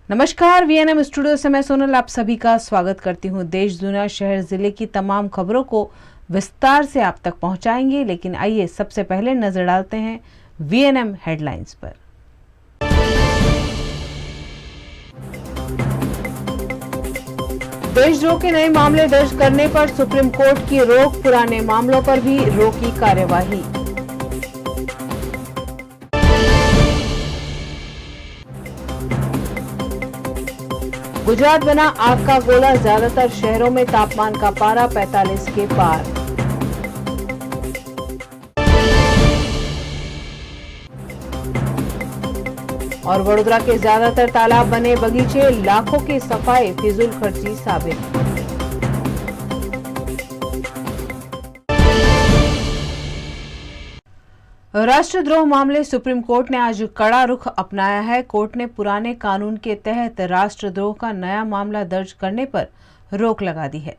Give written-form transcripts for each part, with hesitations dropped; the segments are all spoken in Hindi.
नमस्कार, वीएनएम स्टूडियो से मैं सोनल आप सभी का स्वागत करती हूं। देश दुनिया शहर जिले की तमाम खबरों को विस्तार से आप तक पहुंचाएंगे, लेकिन आइए सबसे पहले नजर डालते हैं वीएनएम हेडलाइंस पर। देशद्रोह के नए मामले दर्ज करने पर सुप्रीम कोर्ट की रोक, पुराने मामलों पर भी रोकी कार्यवाही। गुजरात बना आग का गोला, ज्यादातर शहरों में तापमान का पारा 45 के पार। और वडोदरा के ज्यादातर तालाब बने बगीचे, लाखों की सफाई फिजूल खर्ची साबित। राष्ट्रद्रोह मामले सुप्रीम कोर्ट ने आज कड़ा रुख अपनाया है। कोर्ट ने पुराने कानून के तहत राष्ट्रद्रोह का नया मामला दर्ज करने पर रोक लगा दी है।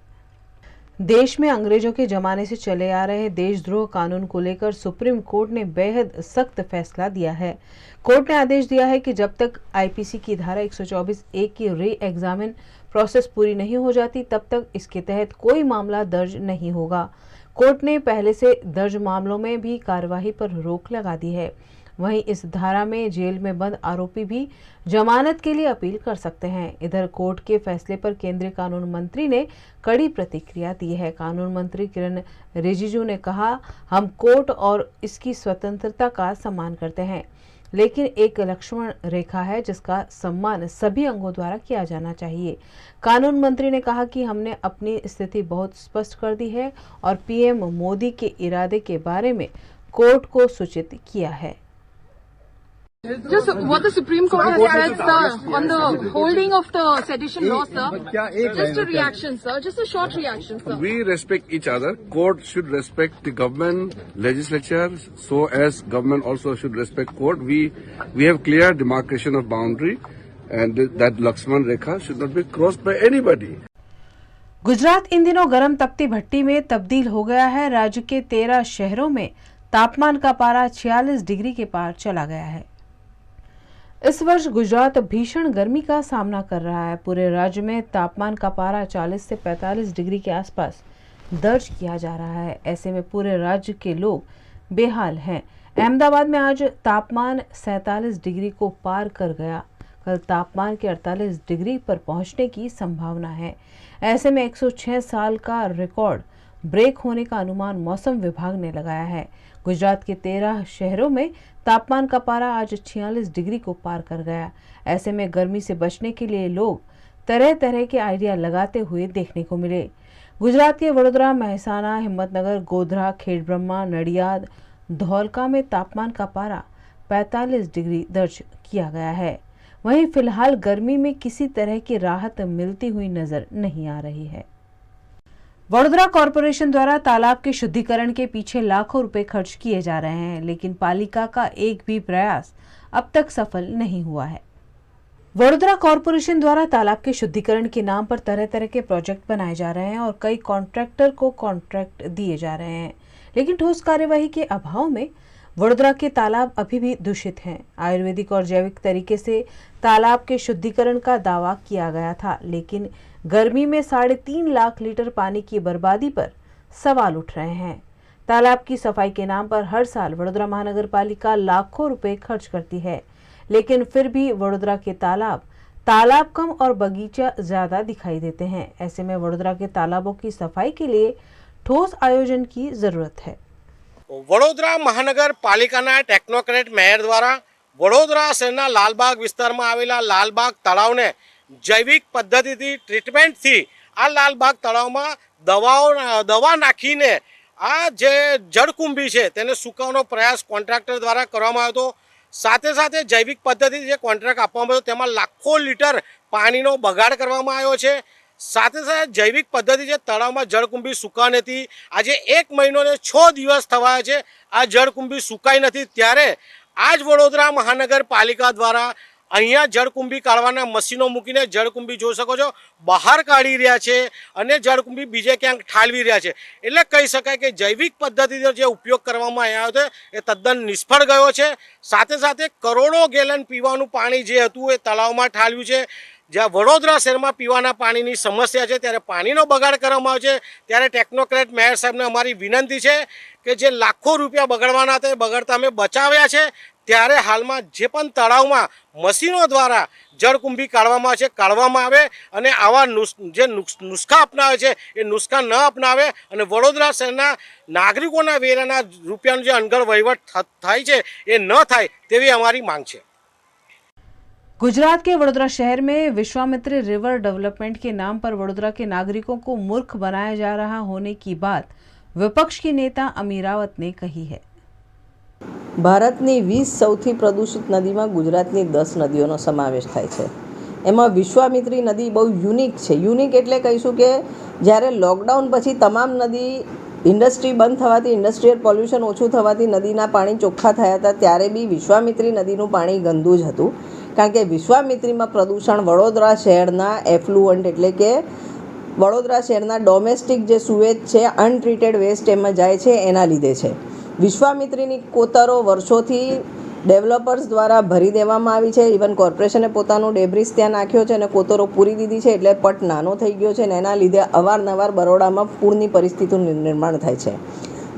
देश में अंग्रेजों के जमाने से चले आ रहे देशद्रोह कानून को लेकर सुप्रीम कोर्ट ने बेहद सख्त फैसला दिया है। कोर्ट ने आदेश दिया है कि जब तक आईपीसी की धारा 124(1) की री एग्जामिन प्रोसेस पूरी नहीं हो जाती, तब तक इसके तहत कोई मामला दर्ज नहीं होगा। कोर्ट ने पहले से दर्ज मामलों में भी कार्यवाही पर रोक लगा दी है। वहीं इस धारा में जेल में बंद आरोपी भी जमानत के लिए अपील कर सकते हैं। इधर कोर्ट के फैसले पर केंद्रीय कानून मंत्री ने कड़ी प्रतिक्रिया दी है। कानून मंत्री किरण रिजिजू ने कहा, हम कोर्ट और इसकी स्वतंत्रता का सम्मान करते हैं, लेकिन एक लक्ष्मण रेखा है जिसका सम्मान सभी अंगों द्वारा किया जाना चाहिए। कानून मंत्री ने कहा कि हमने अपनी स्थिति बहुत स्पष्ट कर दी है और पीएम मोदी के इरादे के बारे में कोर्ट को सूचित किया है। Just what the Supreme Court has said, sir, on the holding of the sedition law, sir. Just a reaction, sir. Just a short reaction, sir. We respect each other. Court should respect the government, legislature, so as government also should respect court. We have clear demarcation of boundary, and that Lakshman Rekha should not be crossed by anybody. Gujarat इन दिनों गर्म तपती भट्टी में तब्दील हो गया है। राज्य के 13 शहरों में तापमान का पारा 46 डिग्री के पार चला गया है। इस वर्ष गुजरात भीषण गर्मी का सामना कर रहा है। पूरे राज्य में तापमान का पारा 40 से 45 डिग्री के आसपास दर्ज किया जा रहा है। ऐसे में पूरे राज्य के लोग बेहाल हैं। अहमदाबाद में आज तापमान 47 डिग्री को पार कर गया। कल तापमान के 48 डिग्री पर पहुंचने की संभावना है। ऐसे में 106 साल का रिकॉर्ड ब्रेक होने का अनुमान मौसम विभाग ने लगाया है। गुजरात के 13 शहरों में तापमान का पारा आज 46 डिग्री को पार कर गया। ऐसे में गर्मी से बचने के लिए लोग तरह तरह के आइडिया लगाते हुए देखने को मिले। गुजरात के वडोदरा, महसाना, हिम्मतनगर, गोधरा, खेड़ब्रह्मा, नडियाद, धौलका में तापमान का पारा 45 डिग्री दर्ज किया गया है। वहीं फिलहाल गर्मी में किसी तरह की राहत मिलती हुई नजर नहीं आ रही है। वडोदरा कॉरपोरेशन द्वारा तालाब के शुद्धिकरण के पीछे लाखों रुपए खर्च किए जा रहे हैं, लेकिन पालिका का एक भी प्रयास अब तक सफल नहीं हुआ है। वडोदरा कॉरपोरेशन द्वारा तालाब के शुद्धिकरण के नाम पर तरह तरह के प्रोजेक्ट बनाए जा रहे हैं और कई कॉन्ट्रैक्टर को कॉन्ट्रैक्ट दिए जा रहे हैं, लेकिन ठोस कार्यवाही के अभाव में वडोदरा के तालाब अभी भी दूषित हैं। आयुर्वेदिक और जैविक तरीके से तालाब के शुद्धिकरण का दावा किया गया था, लेकिन गर्मी में 3.5 लाख लीटर पानी की बर्बादी पर सवाल उठ रहे हैं। तालाब की सफाई के नाम पर हर साल वडोदरा महानगर पालिका लाखों रुपए खर्च करती है, लेकिन फिर भी वडोदरा के तालाब कम और बगीचा ज्यादा दिखाई देते हैं। ऐसे में वडोदरा के तालाबों की सफाई के लिए ठोस आयोजन की जरूरत है। वडोदरा महानगर पालिकाना टेक्नोक्रेट मेयर द्वारा वडोदरा शहरना लालबाग विस्ताરમાં આવેલા લાલબાગ તળાવને જૈવિક પદ્ધતિથી ટ્રીટમેન્ટથી આ લાલબાગ તળાવમાં દવા નાખીને આ જે જળકુંભી છે તેને સુકાવવાનો પ્રયાસ કોન્ટ્રાક્ટર દ્વારા કરવામાં આવ્યો હતો। સાથે સાથે જૈવિક પદ્ધતિથી જે કોન્ટ્રાક્ટ આપવામાં આવ્યો તેમાં લાખો લીટર પાણીનો બગાડ કરવામાં આવ્યો છે। સાથે સાથે જૈવિક પદ્ધતિ જે તળાવમાં જળકુંભી સુકાઈ નથી, આજે 1 મહિનો ને 6 દિવસ થવાયા છે, આ જળકુંભી સુકાઈ નથી। ત્યારે આજ વડોદરા મહાનગરપાલિકા દ્વારા અહીંયા જળકુંભી કાઢવાના મશીનો મૂકીને જળકુંભી જોઈ શકો છો બહાર કાઢી રહ્યા છે અને જળકુંભી બીજે ક્યાંક ઠાલવી રહ્યા છે. એટલે કહી શકાય કે જૈવિક પદ્ધતિનો જે ઉપયોગ કરવામાં આવ્યો હતો એ તદ્દન નિષ્ફળ ગયો છે. સાથે સાથે કરોડો ગેલન પીવાનું પાણી જે હતું એ તળાવમાં ઠાલવ્યું છે. જ્યાં વડોદરા શહેરમાં પીવાના પાણીની સમસ્યા છે ત્યારે પાણીનો બગાડ કરવામાં આવે છે. ત્યારે ટેકનોક્રેટ મેયર સાહેબને અમારી વિનંતી છે કે જે લાખો રૂપિયા બગડવાના હતા એ બગડતા અમે બચાવ્યા છે. ત્યારે હાલમાં જે પણ તળાવમાં મશીનો દ્વારા જળકુંભી કાઢવામાં આવે અને આવા જે નુસ્ખા અપનાવે છે એ નુસ્ખા ન અપનાવે અને વડોદરા શહેરના નાગરિકોના વેરાના રૂપિયાનો જે અનગઢ વહીવટ થાય છે એ ન થાય તેવી અમારી માંગ છે. गुजरात के वडोदरा शहर में विश्वामित्री रिवर डेवलपमेंट के नाम पर वडोदरा के नागरिकों को मूर्ख बनाया जा रहा होने की बात विपक्ष की नेता अमीरावत ने कही है. ભારતની 20 સૌથી પ્રદૂષિત નદીમાં ગુજરાતની 10 નદીઓનો સમાવેશ થાય છે. એમાં વિશ્વામિત્રી નદી બહુ યુનિક છે. યુનિક એટલે કહીશું કે જ્યારે લોકડાઉન પછી તમામ નદી ઇન્ડસ્ટ્રી બંધ થવાથી ઇન્ડસ્ટ્રીયલ પોલ્યુશન ઓછું થવાથી નદીના પાણી ચોખ્ખા થયા હતા ત્યારે બી વિશ્વામિત્રી નદીનું પાણી ગંદુ જ હતું. કારણ કે વિશ્વામિત્રીમાં પ્રદૂષણ વડોદરા શહેરના એફ્લુઅન્ટ એટલે કે વડોદરા શહેરના ડોમેસ્ટિક જે સુએજ છે અનટ્રીટેડ વેસ્ટ એમાં જાય છે એના લીધે છે. વિશ્વામિત્રીની કોતરો વર્ષોથી ડેવલપર્સ દ્વારા ભરી દેવામાં આવી છે. ઇવન કોર્પોરેશને પોતાનું ડેબ્રિસ ત્યાં નાખ્યો છે અને કોતરો પૂરી દીધી છે એટલે પટ નાનો થઈ ગયો છે અને એના લીધે અવારનવાર બરોડામાં પૂરની પરિસ્થિતિનું નિર્માણ થાય છે.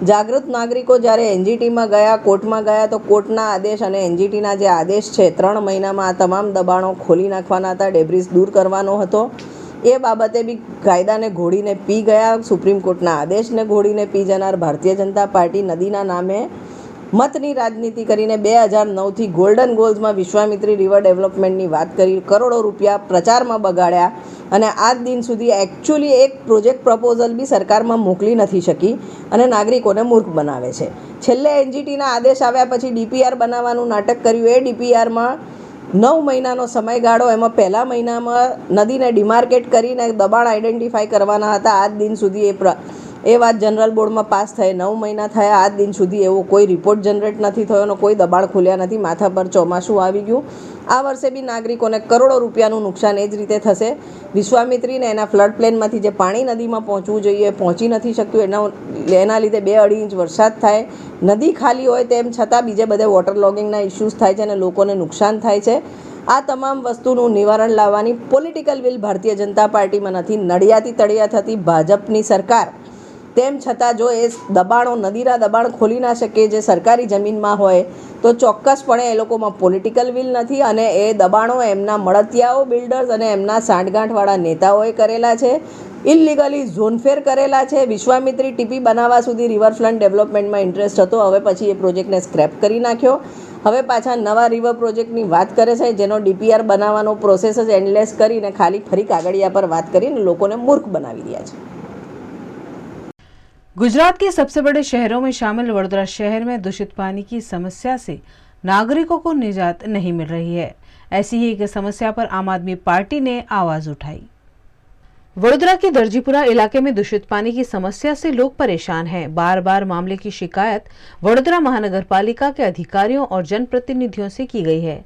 જાગૃત નાગરિકો જ્યારે એનજીટીમાં ગયા, કોર્ટમાં ગયા તો કોર્ટના આદેશ અને એનજીટીના જે આદેશ છે 3 મહિનામાં આ તમામ દબાણો ખોલી નાખવાના હતા, ડેબ્રિસ દૂર કરવાનો હતો. એ બાબતે બી કાયદાને ઘોડીને પી ગયા. સુપ્રીમ કોર્ટના આદેશને ઘોડીને પી જનાર ભારતીય જનતા પાર્ટી નદીના નામે મતની રાજનીતિ કરીને 2009થી ગોલ્ડન ગોલ્સમાં વિશ્વામિત્રી રિવર ડેવલપમેન્ટની વાત કરી, કરોડો રૂપિયા પ્રચારમાં બગાડ્યા અને આજ દિન સુધી એકચ્યુઅલી એક પ્રોજેક્ટ પ્રપોઝલ બી સરકારમાં મોકલી નથી શકી અને નાગરિકોને મૂર્ખ બનાવે છે. છેલ્લે એનજીટીના આદેશ આવ્યા પછી ડીપીઆર બનાવવાનું નાટક કર્યું. એ ડીપીઆરમાં 9 મહિનાનો સમયગાળો, એમાં પહેલા મહિનામાં નદીને ડિમાર્કેટ કરીને દબાણ આઈડેન્ટિફાઈ કરવાના હતા. આજ દિન સુધી એ વાત જનરલ બોર્ડમાં પાસ થઈ 9 મહિના થયા. આજ દિન સુધી એવો કોઈ રિપોર્ટ જનરેટ નથી થયો અને કોઈ દબાણ ખુલ્યા નથી. માથા પર ચોમાસું આવી ગયું. આ વર્ષે બી નાગરિકોને કરોડો રૂપિયાનું નુકસાન એ જ રીતે થશે. વિશ્વામિત્રીને એના ફ્લડ પ્લેનમાંથી જે પાણી નદીમાં પહોંચવું જોઈએ પહોંચી નથી શકતું. એના લીધે 2-2.5 ઇંચ વરસાદ થાય, નદી ખાલી હોય તેમ છતાં બીજે બધે વોટર લોગિંગના ઇસ્યુઝ થાય છે અને લોકોને નુકસાન થાય છે. આ તમામ વસ્તુનું નિવારણ લાવવાની પોલિટિકલ વિલ ભારતીય જનતા પાર્ટીમાં નથી. નડિયાથી તળિયા થતી ભાજપની સરકાર તેમ છતાં જો એ દબાણો નદીના દબાણ ખોલી ના શકે જે સરકારી જમીનમાં હોય તો ચોક્કસપણે એ લોકોમાં પોલિટિકલ વિલ નથી અને એ દબાણો એમના મળતિયાઓ, બિલ્ડર્સ અને એમના સાંઠગાંઠવાળા નેતાઓએ કરેલા છે. ઇલીગલી ઝોનફેર કરેલા છે. વિશ્વામિત્રી ટીપી બનાવવા સુધી રિવરફ્રન્ટ ડેવલપમેન્ટમાં ઇન્ટરેસ્ટ હતો. હવે પછી એ પ્રોજેક્ટને સ્ક્રેપ કરી નાખ્યો. હવે પાછા નવા રિવર પ્રોજેક્ટની વાત કરે છે જેનો ડીપીઆર બનાવવાનો પ્રોસેસ જ એન્ડલેસ કરીને ખાલી ફરી કાગળિયા પર વાત કરીને લોકોને મૂર્ખ બનાવી રહ્યા છે. गुजरात के सबसे बड़े शहरों में शामिल वडोदरा शहर में दूषित पानी की समस्या से नागरिकों को निजात नहीं मिल रही है. ऐसी ही एक समस्या पर आम आदमी पार्टी ने आवाज उठाई. वडोदरा के दर्जीपुरा इलाके में दूषित पानी की समस्या से लोग परेशान हैं. बार बार मामले की शिकायत वडोदरा महानगर पालिका के अधिकारियों और जनप्रतिनिधियों से की गई है,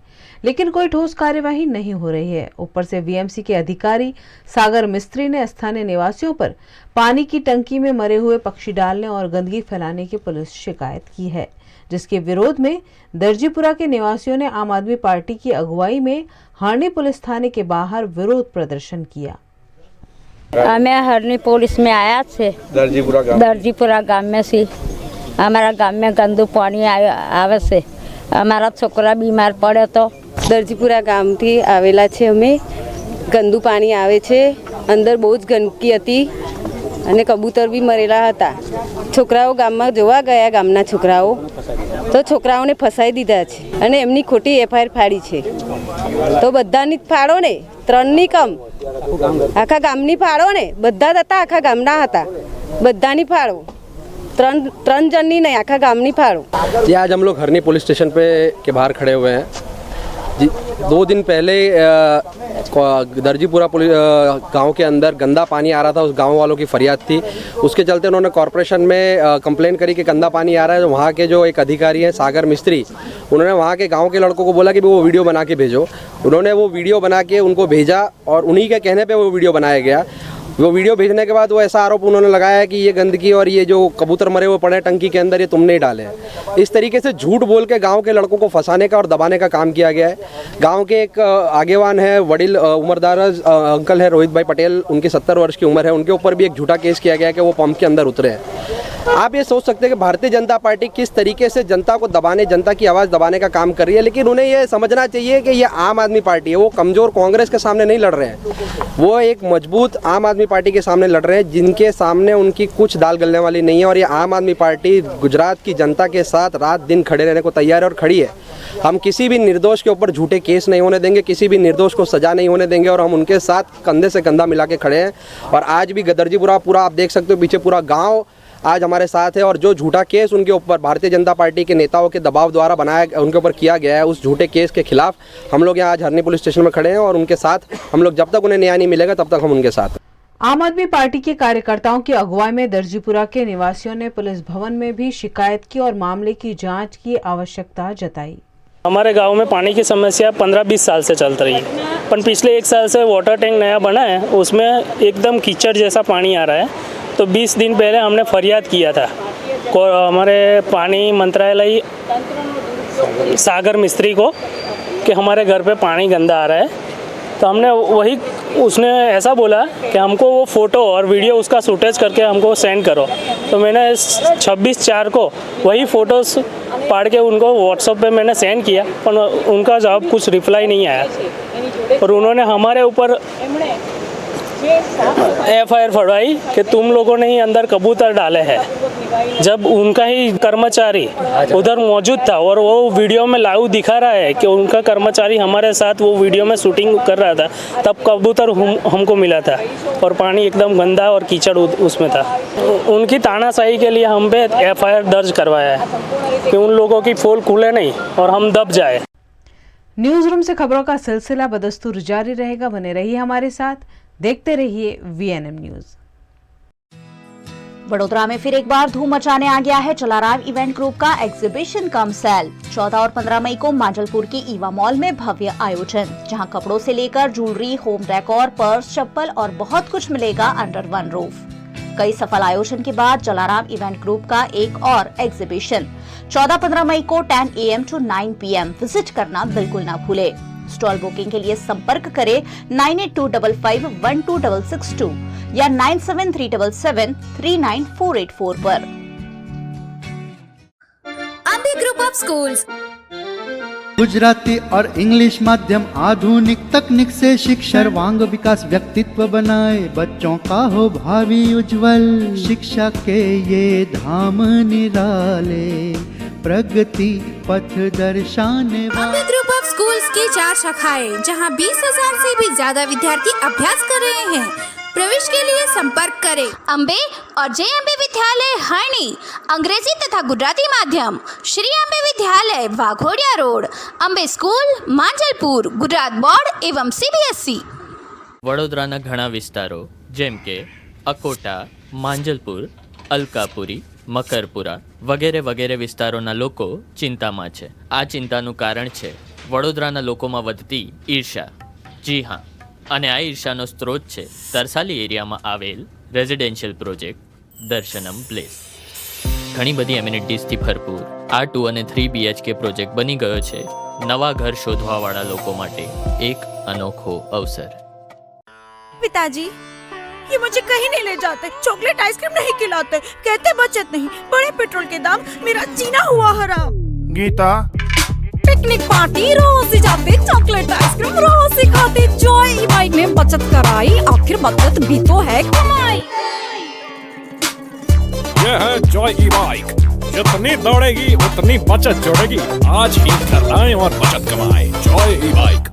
लेकिन कोई ठोस कार्यवाही नहीं हो रही है. ऊपर से वीएमसी के अधिकारी सागर मिस्त्री ने स्थानीय निवासियों पर पानी की टंकी में मरे हुए पक्षी डालने और गंदगी फैलाने की पुलिस शिकायत की है, जिसके विरोध में दर्जीपुरा के निवासियों ने आम आदमी पार्टी की अगुवाई में हार्नी पुलिस थाने के बाहर विरोध प्रदर्शन किया. અમે હરની પોલીસમાં આવ્યા છે દરજીપુરા ગામમાં છે. અમારા ગામમાં ગંદુ પાણી આવે છે. અમારા છોકરા બીમાર પડ્યો તો દરજીપુરા ગામથી આવેલા છે. અમે ગંદુ પાણી આવે છે. અંદર બહુ જ ગંદકી હતી અને કબૂતર બી મરેલા હતા. છોકરાઓ ગામમાં જોવા ગયા, ગામના છોકરાઓ તો છોકરાઓને ફસાઈ દીધા છે અને એમની ખોટી એફઆઈઆર ફાડી છે. તો બધાની ફાળો ને 3ની કમ આખા ગામની ફાળો ને બધા હતા, આખા ગામના હતા, બધાની ફાળો 3 जननी नहीं आखा गामनी फाड़ो. जी आज हम लोग हरनी पुलिस स्टेशन पे के बाहर खड़े हुए हैं 2 दिन पहले दर्जीपुरा गांव के अंदर गंदा पानी आ रहा था, उस गांव वालों की फरियाद थी। उसके चलते उन्होंने कॉरपोरेशन में कंप्लेन करी कि गंदा पानी आ रहा है। वहाँ के जो एक अधिकारी हैं सागर मिस्त्री, उन्होंने वहाँ के गांव के लड़कों को बोला कि वो वीडियो बना के भेजो। उन्होंने वो वीडियो बना के उनको भेजा और उन्हीं के कहने पर वो वीडियो बनाया गया। वो वीडियो भेजने के बाद वो ऐसा आरोप उन्होंने लगाया है कि ये गंदगी और ये जो कबूतर मरे हुए पड़े टंकी के अंदर, ये तुमने ही डाले हैं। इस तरीके से झूठ बोल के गांव के लड़कों को फंसाने का और दबाने का काम किया गया है। गांव के एक आगेवान है, वडील उम्रदार अंकल है रोहित भाई पटेल, उनकी 70 वर्ष की उम्र है, उनके ऊपर भी एक झूठा केस किया गया है कि वो पंप के अंदर उतरे हैं। आप ये सोच सकते हैं कि भारतीय जनता पार्टी किस तरीके से जनता को दबाने, जनता की आवाज़ दबाने का काम कर रही है, लेकिन उन्हें ये समझना चाहिए कि ये आम आदमी पार्टी है। वो कमज़ोर कांग्रेस के सामने नहीं लड़ रहे हैं, वो एक मजबूत आम आदमी पार्टी के सामने लड़ रहे हैं, जिनके सामने उनकी कुछ दाल गलने वाली नहीं है। और ये आम आदमी पार्टी गुजरात की जनता के साथ रात दिन खड़े रहने को तैयार है और खड़ी है। हम किसी भी निर्दोष के ऊपर झूठे केस नहीं होने देंगे, किसी भी निर्दोष को सजा नहीं होने देंगे, और हम उनके साथ कंधे से कंधा मिला के खड़े हैं। और आज भी दर्जीपुरा पूरा आप देख सकते हो, पीछे पूरा गाँव आज हमारे साथ है। और जो झूठा केस उनके ऊपर भारतीय जनता पार्टी के नेताओं के दबाव द्वारा उनके ऊपर किया गया है, उस झूठे केस के खिलाफ हम लोग यहाँ आज हरनी पुलिस स्टेशन में खड़े हैं। और उनके साथ हम लोग, जब तक उन्हें न्याय नहीं मिलेगा तब तक हम उनके साथ। आम आदमी पार्टी के कार्यकर्ताओं की अगुवाई में दर्जीपुरा के निवासियों ने पुलिस भवन में भी शिकायत की और मामले की जांच की आवश्यकता जताई। हमारे गांव में पानी की समस्या 15-20 साल से चल रही है, पर पिछले 1 साल से वाटर टैंक नया बना है, उसमें एकदम कीचड़ जैसा पानी आ रहा है। तो 20 दिन पहले हमने फरियाद किया था हमारे पानी मंत्रालय सागर मिस्त्री को कि हमारे घर पे पानी गंदा आ रहा है। तो हमने वही, उसने ऐसा बोला कि हमको वो फ़ोटो और वीडियो उसका फुटेज करके हमको सेंड करो। तो मैंने 26/4 को वही फ़ोटोज़ पाड़ के उनको व्हाट्सएप पे मैंने सेंड किया, पर उनका जवाब कुछ रिप्लाई नहीं आया। और उन्होंने हमारे ऊपर FIR फड़वाई कि तुम लोगों ने ही अंदर कबूतर डाले हैं, जब उनका ही कर्मचारी उधर मौजूद था। और वो वीडियो में लाइव दिखा रहा है कि उनका कर्मचारी हमारे साथ वो वीडियो में शूटिंग कर रहा था, तब कबूतर हमको मिला था और पानी एकदम गंदा और कीचड़ उसमें था। उनकी तानाशाही के लिए हम पे FIR दर्ज करवाया है कि उन लोगों की पोल खुले नहीं और हम दब जाए। न्यूज रूम से खबरों का सिलसिला बदस्तूर जारी रहेगा, बने रहिए हमारे साथ, देखते रहिए VNM न्यूज। वडोदरा में फिर एक बार धूम मचाने आ गया है जलाराम इवेंट ग्रुप का एग्जीबिशन कम सेल। 14 और 15 मई को मांजलपुर के ईवा मॉल में भव्य आयोजन, जहां कपड़ों से लेकर ज्वेलरी, होम डेकोर, पर्स, चप्पल और बहुत कुछ मिलेगा अंडर वन रूफ। कई सफल आयोजन के बाद जलाराम इवेंट ग्रुप का एक और एग्जीबिशन 14-15 मई को 10 AM to 9 PM विजिट करना बिल्कुल ना भूले। स्टॉल बुकिंग के लिए संपर्क करें 9825512662 या 9737739484 पर। Ambe group of schools Gujarati और इंग्लिश माध्यम आधुनिक तकनीक से शिक्षा सर्वांग विकास व्यक्तित्व बनाए, बच्चों का हो भावी उज्जवल। शिक्षा के ये धाम निराले, प्रगति पथ दर्शाने अम्बे ग्रुप ऑफ स्कूल्स की 4 शाखाएं, जहां 20,000 से भी ज्यादा विद्यार्थी अभ्यास कर रहे हैं। प्रवेश के लिए संपर्क करें अम्बे और जय अम्बे विद्यालय हरणी, अंग्रेजी तथा गुजराती माध्यम, श्री अम्बे विद्यालय Waghodia road, Ambe school Manjalpur, Gujarat board एवं CBSE। વડોદરાના ઘણા વિસ્તારો જેમ કે અકોટા, માંજલપુર, અલકાપુરી, મકરપુરા વગેરે વગેરે વિસ્તારોના લોકો ચિંતામાં છે। આ ચિંતાનું કારણ છે વડોદરાના લોકોમાં વધતી ઈર્ષા। જી હા, અને આ ઈર્ષાનો સ્ત્રોત છે તરસાલી એરિયામાં આવેલ રેઝિડેન્શિયલ પ્રોજેક્ટ દર્શનમ પ્લેસ। ઘણી બધી એમિનિટીઝથી ભરપૂર આ 2 અને 3 BHK પ્રોજેક્ટ બની ગયો છે નવા ઘર શોધવાવાળા લોકો માટે એક અનોખો અવસર। पिताजी, ये मुझे कहीं नहीं ले जाते, चॉकलेट आइसक्रीम नहीं खिलाते, कहते बचत नहीं, बढ़े पेट्रोल के दाम, मेरा जीना हुआ हराम। गीता, पिकनिक पार्टी रोज ही जाते, चॉकलेट आइसक्रीम रोज ही खाते, जॉय ई बाइक में बचत कराई, आखिर बचत भी तो है कमाई। यह है जॉय ई बाइक, जितनी दौड़ेगी उतनी बचत जोड़ेगी। आज ही घर लाएं और बचत कमाएं। Joy E bike.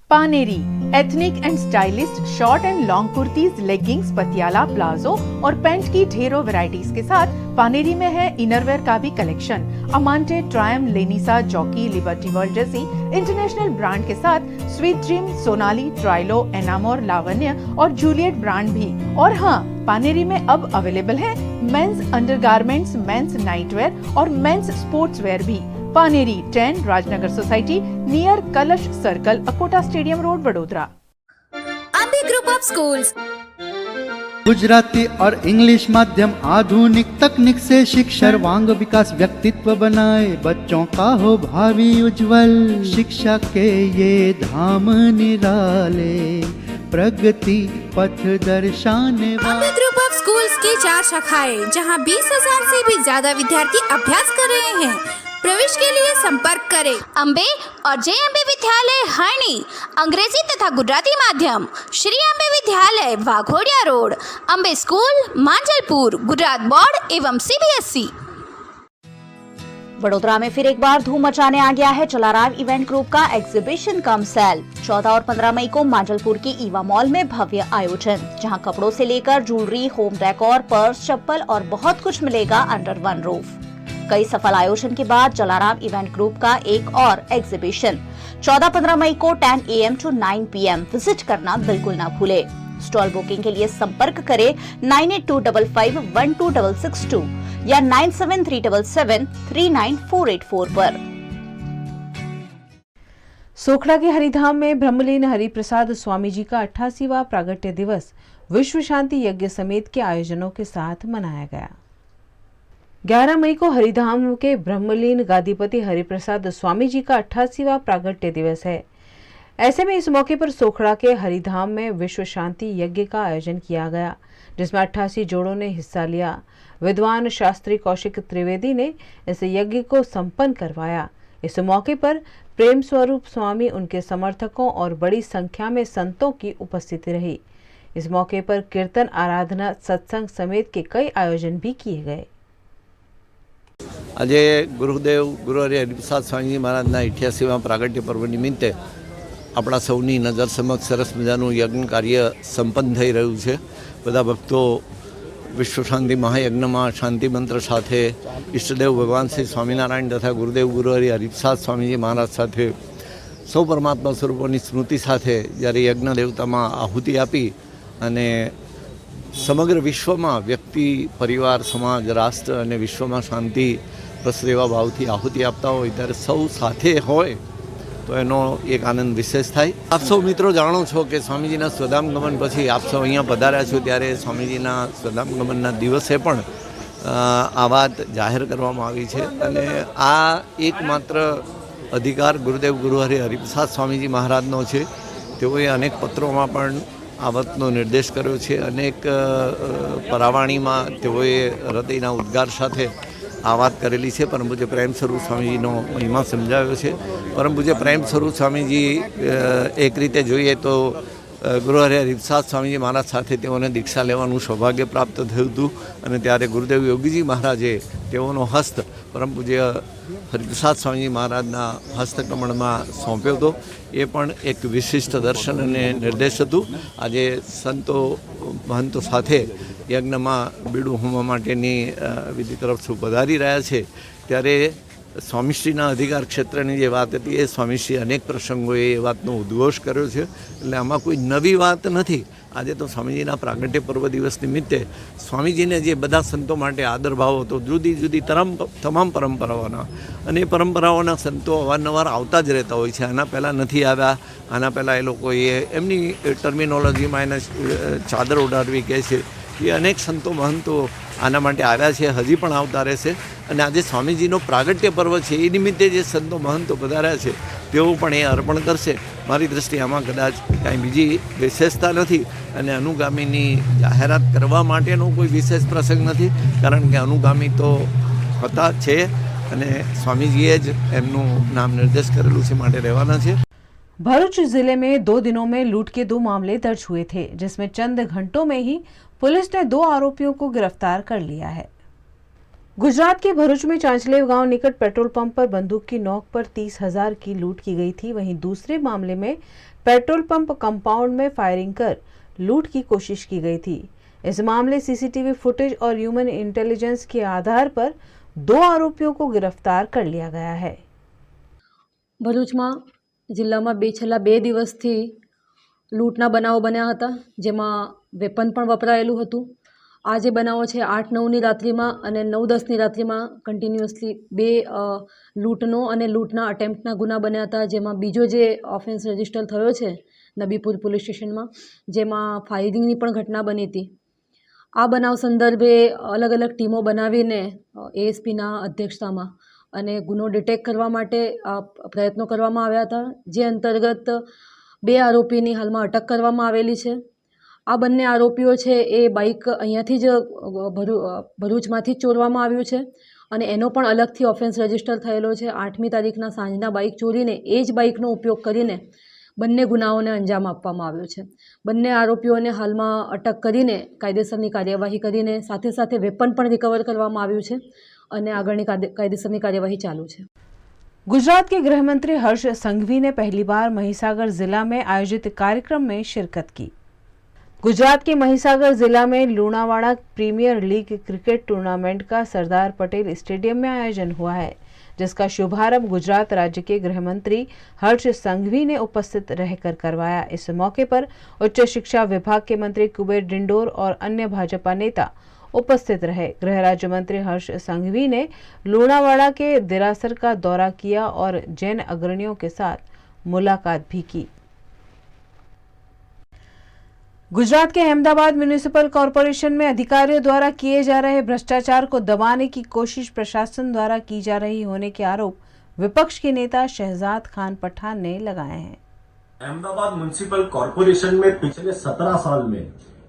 Paneri ethnic and stylist short and long kurtis, leggings, Patiala, palazzo और पैंट की ढेरों वैरायटीज के साथ पानेरी में है इनरवेयर का भी कलेक्शन। अमांटे, ट्रायम, लेनिसा, जॉकी, लिबर्टी वर्ल्ड जैसी इंटरनेशनल ब्रांड के साथ स्वीट ड्रीम, सोनाली, ट्राइलो, एनामोर, लावण्य और जूलियट ब्रांड भी। और हाँ, पानेरी में अब अवेलेबल है मेंस अंडरगारमेंट्स, मेंस नाइटवेयर और मेंस स्पोर्ट्सवेयर भी। पानेरी 10 राजनगर सोसाइटी नियर कलश circle, Akota stadium road, Vadodara. Ambe group of schools Gujarati और इंग्लिश माध्यम आधुनिक तकनीक से शिक्षा सर्वांग विकास व्यक्तित्व बनाए, बच्चों का हो भावी उज्जवल। शिक्षा के ये धाम निराले, प्रगति पथ दर्शाने अम्बे ग्रुप ऑफ स्कूल्स की 4 शाखाएं, जहां 20,000 से भी ज्यादा विद्यार्थी अभ्यास कर रहे हैं। प्रवेश के लिए संपर्क करें अम्बे और JMB विद्यालय हरणी, अंग्रेजी तथा गुजराती माध्यम, श्री अम्बे विद्यालय Waghodia road, Ambe school Manjalpur, Gujarat board एवं CBSE। वडोदरा में फिर एक बार धूम मचाने आ गया है जलाराम इवेंट ग्रुप का एग्जीबिशन कम सेल। 14 और 15 मई को मांजलपुर के ईवा मॉल में भव्य आयोजन, जहां कपड़ों से लेकर ज्वेलरी, होम डेकोर, पर्स, चप्पल और बहुत कुछ मिलेगा अंडर वन रूफ। कई सफल आयोजन के बाद जलाराम इवेंट ग्रुप का एक और एग्जीबिशन 14-15 मई को 10 AM to 9 PM विजिट करना बिल्कुल ना भूले। स्टॉल बुकिंग के लिए संपर्क करें 9825512662 या 9737739484 पर। सोखड़ा के हरिधाम में ब्रह्मलीन हरिप्रसाद स्वामी जी का 88वां प्रागट्य दिवस विश्व शांति यज्ञ समेत के आयोजनों के साथ मनाया गया। 11 मई को हरिधाम के ब्रह्मलीन गादीपति हरिप्रसाद स्वामी जी का 88वां प्रागट्य दिवस है। ऐसे में इस मौके पर सोखड़ा के हरिधाम में विश्व शांति यज्ञ का आयोजन किया गया, जिसमें 88 जोड़ों ने हिस्सा लिया। विद्वान शास्त्री कौशिक त्रिवेदी ने इस यज्ञ को संपन्न करवाया। इस मौके पर प्रेम स्वरूप स्वामी, उनके समर्थकों और बड़ी संख्या में संतों की उपस्थिति रही। इस मौके पर कीर्तन, आराधना, सत्संग समेत के कई आयोजन भी किए गए। આજે ગુરુદેવ ગુરુ હરિ હરિપ્રસાદ સ્વામીજી મહારાજના 88મા પ્રાગટ્ય પર્વ નિમિત્તે આપણા સૌની નજર સમક્ષ સરસ મજાનું યજ્ઞ કાર્ય સંપન્ન થઈ રહ્યું છે। બધા ભક્તો વિશ્વ શાંતિ મહાયજ્ઞમાં શાંતિ મંત્ર સાથે ઈષ્ટદેવ ભગવાન શ્રી સ્વામિનારાયણ તથા ગુરુદેવ ગુરુ હરિ હરિપ્રસાદ સ્વામીજી મહારાજ સાથે સૌ પરમાત્મા સ્વરૂપોની સ્મૃતિ સાથે જ્યારે યજ્ઞ દેવતામાં આહુતિ આપી અને સમગ્ર વિશ્વમાં વ્યક્તિ, પરિવાર, સમાજ, રાષ્ટ્ર અને વિશ્વમાં શાંતિ પ્રસરે એવા ભાવથી આહુતિ આપતા હોય ત્યારે સૌ સાથે હોય તો એનો એક આનંદ વિશેષ થાય। આપ સૌ મિત્રો જાણો છો કે સ્વામીજીના સ્વધામ ગમન પછી આપ સૌ અહીંયા પધાર્યા છો ત્યારે સ્વામીજીના સ્વધામ ગમનના દિવસે પણ આ વાત જાહેર કરવામાં આવી છે અને આ એકમાત્ર અધિકાર ગુરુદેવ ગુરુ હરિ હરિપ્રસાદ સ્વામીજી મહારાજનો છે। તેઓએ અનેક પત્રોમાં પણ આ વાતનો નિર્દેશ કર્યો છે। અનેક પરાવાણીમાં તેઓએ હૃદયના ઉદ્ગાર સાથે આ વાત કરેલી છે। પરમ પૂજ્ય પ્રેમ સ્વરૂપ સ્વામીજીનો મહિમા સમજાવ્યો છે। પરમ પૂજ્ય પ્રેમ સ્વરૂપ સ્વામીજી એક રીતે જોઈએ તો ગુરુ હરિ હરિપ્રસાદ સ્વામીજી મહારાજ સાથે તેઓને દીક્ષા લેવાનું સૌભાગ્ય પ્રાપ્ત થયું હતું અને ત્યારે ગુરુદેવ યોગીજી મહારાજે તેઓનો હસ્ત પરમ પૂજ્ય હરિપ્રસાદ સ્વામીજી મહારાજના હસ્તકમળમાં સોંપ્યો હતો। એ પણ એક વિશિષ્ટ દર્શન અને નિર્દેશ હતું। આજે સંતો મહંતો સાથે યજ્ઞમાં બીડું હોમવા માટેની વિધિ તરફ પધારી રહ્યા છે ત્યારે સ્વામીશ્રીના અધિકાર ક્ષેત્રની જે વાત હતી એ સ્વામીશ્રી અનેક પ્રસંગોએ એ વાતનો ઉદ્ઘોષ કર્યો છે। એટલે આમાં કોઈ નવી વાત નથી। આજે તો સ્વામીજીના પ્રાગટ્ય પર્વ દિવસ નિમિત્તે સ્વામીજીને જે બધા સંતો માટે આદરભાવ હતો, જુદી જુદી તમામ પરંપરાઓના અને એ પરંપરાઓના સંતો અવારનવાર આવતા જ રહેતા હોય છે। આના પહેલાં નથી આવ્યા, આના પહેલાં એ લોકોએ એમની ટર્મિનોલોજીમાં એને ચાદર ઉડાડવી કહે છે। એ અનેક સંતો મહંતો આના માટે આવ્યા છે, હજી પણ આવતા રહેશે અને આજે સ્વામીજીનો પ્રાગટ્ય પર્વ છે એ નિમિત્તે જે સંતો મહંતો પધાર્યા છે તેઓ પણ એ અર્પણ કરશે। મારી દૃષ્ટિએ આમાં કદાચ કાંઈ બીજી વિશેષતા નથી અને અનુગામીની જાહેરાત કરવા માટેનો કોઈ વિશેષ પ્રસંગ નથી, કારણ કે અનુગામી તો હતા છે અને સ્વામીજીએ જ એમનું નામ નિર્દેશ કરેલું છે માટે રહેવાના છે। भरूच जिले में 2 दिनों में लूट के 2 मामले दर्ज हुए थे, जिसमें चंद घंटों में ही पुलिस ने 2 आरोपियों को गिरफ्तार कर लिया है। गुजरात के भरूच में चांचलेव गांव निकट पेट्रोल पंप पर बंदूक की नोक पर 30,000 की लूट की गई थी। वहीं दूसरे मामले में पेट्रोल पंप कंपाउंड में फायरिंग कर लूट की कोशिश की गई थी। इस मामले सीसीटीवी फुटेज और ह्यूमन इंटेलिजेंस के आधार पर 2 आरोपियों को गिरफ्तार कर लिया गया है। ભરૂચમાં જિલ્લામાં છેલ્લા 2 દિવસથી લૂંટના બનાવો બન્યા હતા, જેમાં વેપન પણ વપરાયેલું હતું। આ જે બનાવો છે 8-9ની રાત્રિમાં અને 9-10ની રાત્રિમાં કન્ટિન્યુઅસલી 2 લૂંટનો અને લૂંટના અટેમ્પ્ટના ગુના બન્યા હતા, જેમાં બીજો જે ઓફેન્સ રજિસ્ટર થયો છે નબીપુર પોલીસ સ્ટેશનમાં, જેમાં ફાયરિંગની પણ ઘટના બની હતી। આ બનાવ સંદર્ભે અલગ અલગ ટીમો બનાવીને એએસપીના અધ્યક્ષતામાં અને ગુનો ડિટેક્ટ કરવા માટે પ્રયત્નો કરવામાં આવ્યા હતા, જે અંતર્ગત 2 આરોપીની હાલમાં અટક કરવામાં આવેલી છે। આ બંને આરોપીઓ છે એ બાઇક અહીંયાથી જ ભરૂચમાંથી જ ચોરવામાં આવ્યું છે અને એનો પણ અલગથી ઓફેન્સ રજિસ્ટર થયેલો છે। 8મી તારીખના સાંજના બાઇક ચોરીને એ જ બાઇકનો ઉપયોગ કરીને બંને ગુનાઓને અંજામ આપવામાં આવ્યો છે। બંને આરોપીઓને હાલમાં અટક કરીને કાયદેસરની કાર્યવાહી કરીને સાથે સાથે વેપન પણ રિકવર કરવામાં આવ્યું છે અને આગળની કાયદેસરની कार्यवाही चालू है। गुजरात के गृह मंत्री हर्ष संघवी ने पहली बार महिसागर जिला में आयोजित कार्यक्रम में शिरकत की। गुजरात के महिसागर जिला में लूणावाड़ा प्रीमियर लीग क्रिकेट टूर्नामेंट का सरदार पटेल स्टेडियम में आयोजन हुआ है, जिसका शुभारंभ गुजरात राज्य के गृह मंत्री हर्ष संघवी ने उपस्थित रहकर करवाया। इस मौके पर उच्च शिक्षा विभाग के मंत्री कुबेर डिंडोर और अन्य भाजपा नेता उपस्थित रहे। गृह राज्य मंत्री हर्ष संघवी ने लूणावाड़ा के दिरासर का दौरा किया और जैन अग्रणियों के साथ मुलाकात भी की। गुजरात के अहमदाबाद म्युनिसिपल कॉरपोरेशन में अधिकारियों द्वारा किए जा रहे भ्रष्टाचार को दबाने की कोशिश प्रशासन द्वारा की जा रही होने के आरोप विपक्ष के नेता शहजाद खान पठान ने लगाए हैं। अहमदाबाद म्युनिसिपल कॉरपोरेशन में पिछले 17 साल में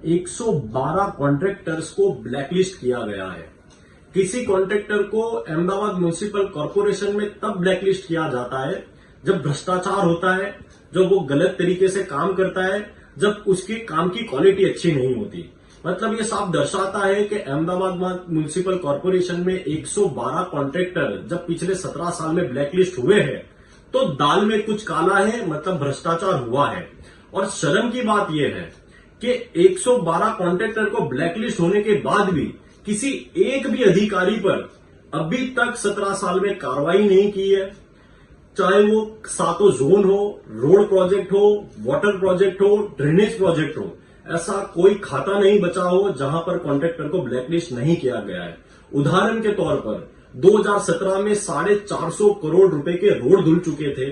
112 कॉन्ट्रैक्टर्स को ब्लैकलिस्ट किया गया है। किसी कॉन्ट्रैक्टर को अहमदाबाद म्युनिसिपल कॉरपोरेशन में तब ब्लैकलिस्ट किया जाता है जब भ्रष्टाचार होता है, जब वो गलत तरीके से काम करता है, जब उसके काम की क्वालिटी अच्छी नहीं होती। मतलब ये साफ दर्शाता है कि अहमदाबाद म्युनिसिपल कॉरपोरेशन में 112 कॉन्ट्रैक्टर जब पिछले 17 साल में ब्लैकलिस्ट हुए हैं तो दाल में कुछ काला है, मतलब भ्रष्टाचार हुआ है। और शर्म की बात यह है कि 112 कॉन्ट्रैक्टर को ब्लैकलिस्ट होने के बाद भी किसी एक भी अधिकारी पर अभी तक 17 साल में कार्रवाई नहीं की है। चाहे वो 7 जोन हो, रोड प्रोजेक्ट हो, वाटर प्रोजेक्ट हो, ड्रेनेज प्रोजेक्ट हो, ऐसा कोई खाता नहीं बचा हो जहां पर कॉन्ट्रैक्टर को ब्लैकलिस्ट नहीं किया गया है। उदाहरण के तौर पर 2017 में 450 करोड़ रुपए के रोड धुल चुके थे,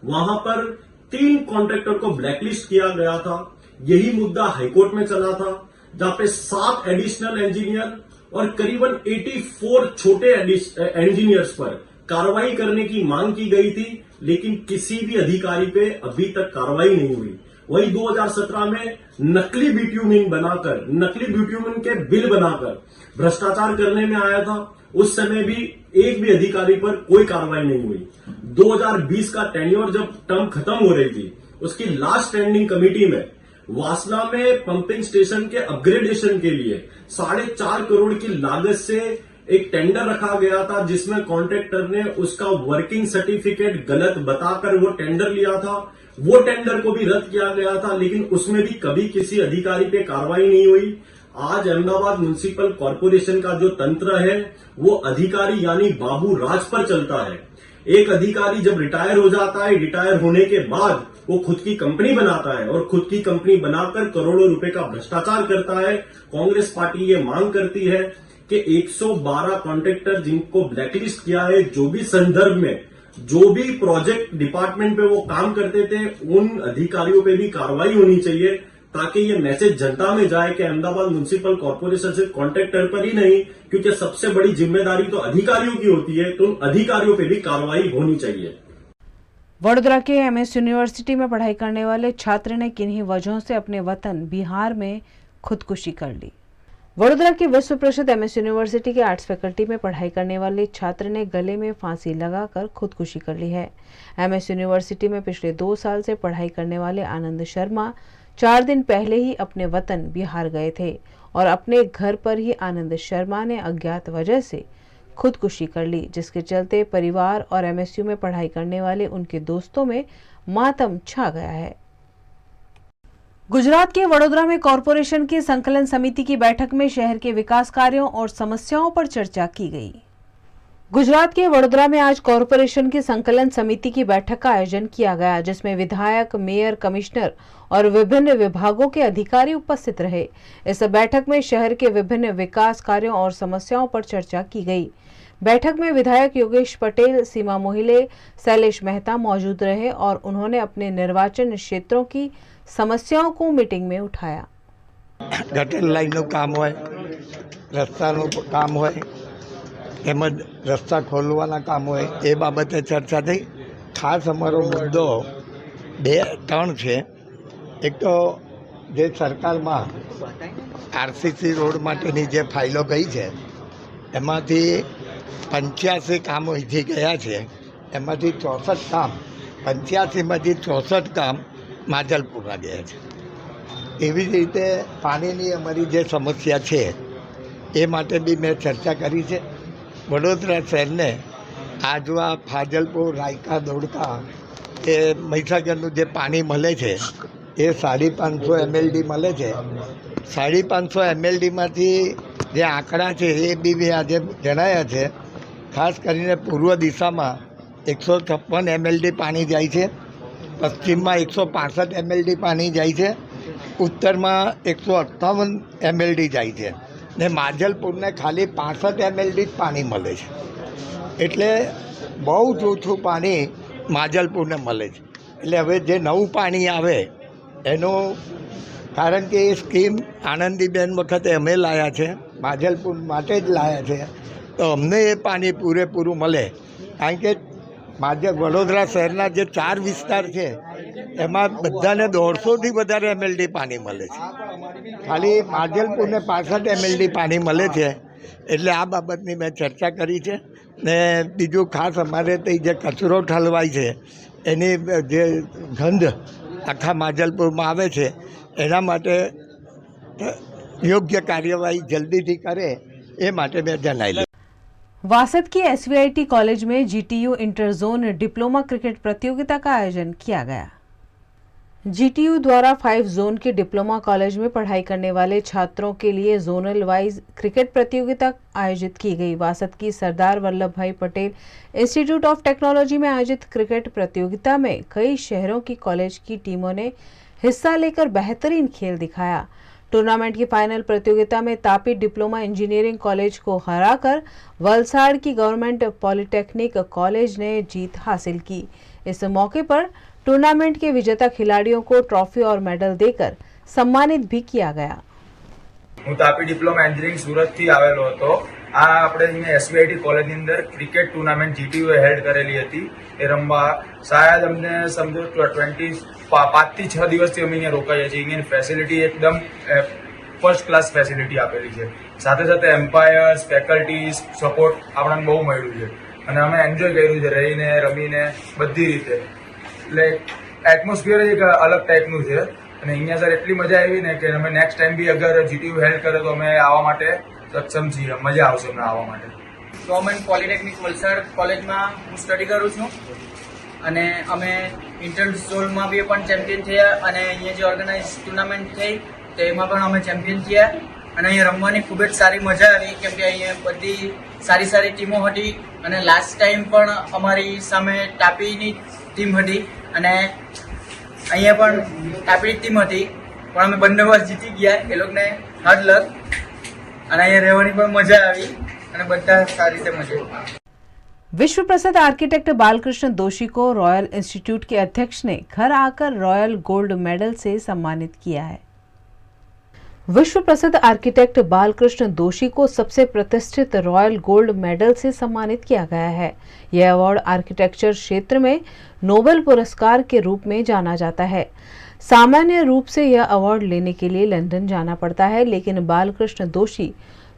वहां पर 3 कॉन्ट्रैक्टर को ब्लैकलिस्ट किया गया था। यही मुद्दा हाईकोर्ट में चला था, जहां पे 7 एडिशनल इंजीनियर और करीबन 84 छोटे इंजीनियर्स पर कार्रवाई करने की मांग की गई थी, लेकिन किसी भी अधिकारी पे अभी तक कार्रवाई नहीं हुई। वही 2017 में नकली बिट्यूमिन बनाकर, नकली बिट्यूमिन के बिल बनाकर भ्रष्टाचार करने में आया था। उस समय भी एक भी अधिकारी पर कोई कार्रवाई नहीं हुई। 2020 का टेन्योर जब टर्म खत्म हो रही थी, उसकी लास्ट स्टैंडिंग कमेटी में वासना में पंपिंग स्टेशन के अपग्रेडेशन के लिए 4.5 करोड़ की लागत से एक टेंडर रखा गया था, जिसमें कॉन्ट्रैक्टर ने उसका वर्किंग सर्टिफिकेट गलत बताकर वो टेंडर लिया था। वो टेंडर को भी रद्द किया गया था, लेकिन उसमें भी कभी किसी अधिकारी पे कार्रवाई नहीं हुई। आज अहमदाबाद म्युनिसिपल कॉरपोरेशन का जो तंत्र है वो अधिकारी यानी बाबू राज पर चलता है। एक अधिकारी जब रिटायर हो जाता है, रिटायर होने के बाद वो खुद की कंपनी बनाता है और खुद की कंपनी बनाकर करोड़ों रुपए का भ्रष्टाचार करता है। कांग्रेस पार्टी ये मांग करती है कि 112 कॉन्ट्रैक्टर जिनको ब्लैकलिस्ट किया है, जो भी संदर्भ में जो भी प्रोजेक्ट डिपार्टमेंट पे वो काम करते थे, उन अधिकारियों पे भी कार्रवाई होनी चाहिए, ताकि ये मैसेज जनता में जाए कि अहमदाबाद म्युनिसिपल कॉरपोरेशन सिर्फ कॉन्ट्रैक्टर पर ही नहीं, क्योंकि सबसे बड़ी जिम्मेदारी तो अधिकारियों की होती है, तो उन अधिकारियों पे भी कार्रवाई होनी चाहिए। वडोदरा के एमएस यूनिवर्सिटी में पढ़ाई करने वाले छात्र ने किन्हीं वजहों से अपने वतन बिहार में खुदकुशी कर ली। वडोदरा की विश्व प्रसिद्ध एमएस यूनिवर्सिटी के आर्ट्स फैकल्टी में पढ़ाई करने वाले छात्र ने गले में फांसी लगाकर खुदकुशी कर ली है। एमएस यूनिवर्सिटी में पिछले 2 साल से पढ़ाई करने वाले आनंद शर्मा 4 दिन पहले ही अपने वतन बिहार गए थे और अपने घर पर ही आनंद शर्मा ने अज्ञात वजह से खुदकुशी कर ली, जिसके चलते परिवार और एमएसयू में पढ़ाई करने वाले उनके दोस्तों में मातम छा गया है। गुजरात के वडोदरा में कॉरपोरेशन की संकलन समिति की बैठक में शहर के विकास कार्यों और समस्याओं पर चर्चा की गई। गुजरात के वडोदरा में आज कॉरपोरेशन की संकलन समिति की बैठक का आयोजन किया गया, जिसमें विधायक, मेयर, कमिश्नर और विभिन्न विभागों के अधिकारी उपस्थित रहे। इस बैठक में शहर के विभिन्न विकास कार्यों और समस्याओं पर चर्चा की गई। बैठक में विधायक योगेश पटेल, सीमा मोहिले, शैलेश मेहता मौजूद रहे और उन्होंने अपने निर्वाचन क्षेत्रों की समस्याओं को मीटिंग में उठाया। गटर लाइन काम होय, रस्ताનું કામ હોય તેમજ રસ્તા ખોલવાના કામ હોય એ બાબતે ચર્ચા થઈ। ખાસ અમારો મુદ્દો 2-3 છે। એક તો જે સરકારમાં આરસીસી રોડ માટેની જે ફાઇલો ગઈ છે એમાંથી 85 કામો અહીંથી ગયા છે, એમાંથી 64 કામ 85માંથી 64 કામ માજલપુરા ગયા છે। એવી જ રીતે પાણીની અમારી જે સમસ્યા છે એ માટે બી મેં ચર્ચા કરી છે। વડોદરા શહેરને આજવા, ફાજલપુર, રાયકા, ધોળકા એ મહીસાગરનું જે પાણી મળે છે એ 550 MLD મળે છે। 550 MLDમાંથી જે આંકડા છે એ બી મેં આજે જણાવ્યા છે। ખાસ કરીને પૂર્વ દિશામાં 156 MLD પાણી જાય છે, પશ્ચિમમાં 165 MLD પાણી જાય છે, ઉત્તરમાં 158 MLD જાય છે ને માજલપુરને ખાલી 65 MLD જ પાણી મળે છે। એટલે બહુ જ ઓછું પાણી માજલપુરને મળે છે। એટલે હવે જે નવું પાણી આવે એનું, કારણ કે એ સ્કીમ આનંદીબેન વખતે અમે લાવ્યા છે, માજલપુર માટે જ લાવ્યા છે, તો અમને એ પાણી પૂરેપૂરું મળે। કારણ કે વડોદરા શહેરના જે 4 વિસ્તાર છે એમાં બધાને 150થી વધારે MLD પાણી મળે છે, ખાલી માજલપુરને 65 MLD પાણી મળે છે। એટલે આ બાબતની મેં ચર્ચા કરી છે। ને બીજું ખાસ અમારે તે જે કચરો ઠલવાય છે એની જે ગંધ આખા માજલપુરમાં આવે છે એના માટે યોગ્ય કાર્યવાહી જલ્દીથી કરે એ માટે મેં જણાવેલું। वासद की SVIT कॉलेज में GTU inter zone diploma cricket प्रतियोगिता का आयोजन किया गया। GTU द्वारा 5 जोन के डिप्लोमा कॉलेज में पढ़ाई करने वाले छात्रों के लिए जोनल वाइज क्रिकेट प्रतियोगिता आयोजित की गई। वासद की सरदार वल्लभ भाई पटेल इंस्टीट्यूट ऑफ टेक्नोलॉजी में आयोजित क्रिकेट प्रतियोगिता में कई शहरों की कॉलेज की टीमों ने हिस्सा लेकर बेहतरीन खेल दिखाया। टूर्नामेंट की फाइनल प्रतियोगिता में तापी डिप्लोमा इंजीनियरिंग कॉलेज को हराकर वलसाड़ की गवर्नमेंट पॉलिटेक्निक कॉलेज ने जीत हासिल की। इस मौके पर टूर्नामेंट के विजेता खिलाड़ियों को ट्रॉफी और मेडल देकर सम्मानित भी किया गया। હું તાપી ડિપ્લોમા એન્જિનિયરિંગ સુરતથી આવેલો હતો। આ આપણે અહીંયા SVIT કોલેજની અંદર ક્રિકેટ ટુર્નામેન્ટ GTU એ હેલ્ડ કરેલી હતી। એ રમવા શાયદ અમને સમજો 5 થી 6 દિવસથી અમે અહીંયા રોકાઈએ છીએ। અહીંયાની ફેસિલિટી એકદમ ફર્સ્ટ ક્લાસ ફેસિલિટી આપેલી છે। સાથે સાથે એમ્પાયર્સ, ફેકલ્ટીઝ, સપોર્ટ આપણને બહુ મળ્યું છે અને અમે એન્જોય કર્યું છે રહીને, રમીને, બધી રીતે। એટલે એટમોસ્ફિયર એક અલગ ટાઈપનું છે અને અહીંયા સર એટલી મજા આવી ને કે અમે નેક્સ્ટ ટાઈમ બી અગર GTU હેલ્ડ કરે તો અમે આવવા માટે સક્ષમ છીએ। મજા આવશે અમને આવવા માટે। ગવર્મેન્ટ પોલિટેકનિક વલસાડ કોલેજમાં હું સ્ટડી કરું છું અને અમે ઇન્ટર ઝોનમાં બી પણ ચેમ્પિયન થયા અને અહીંયા જે ઓર્ગેનાઇઝ ટુર્નામેન્ટ થઈ તેમાં પણ અમે ચેમ્પિયન થયા અને અહીંયા રમવાની ખૂબ જ સારી મજા આવી કેમ કે અહીંયા બધી સારી સારી ટીમો હતી અને લાસ્ટ ટાઈમ પણ અમારી સામે તાપીની ટીમ હતી અને અહીંયા પણ તાપીની ટીમ હતી પણ અમે બંને વાર જીતી ગયા। એ લોકોને હાર્ડ લક અને અહીંયા રહેવાની પણ મજા આવી અને બધા સારી રીતે મજા આવી। विश्व प्रसिद्ध आर्किटेक्ट बालकृष्ण दोषी को रॉयल इंस्टीट्यूट के अध्यक्ष ने घर आकर रॉयल गोल्ड मेडल से सम्मानित किया है। विश्व प्रसिद्ध आर्किटेक्ट बालकृष्ण दोषी को सबसे प्रतिष्ठित रॉयल गोल्ड मेडल से सम्मानित किया गया है। यह अवार्ड आर्किटेक्चर क्षेत्र में नोबेल पुरस्कार के रूप में जाना जाता है। सामान्य रूप से यह अवार्ड लेने के लिए लंदन जाना पड़ता है, लेकिन बालकृष्ण दोषी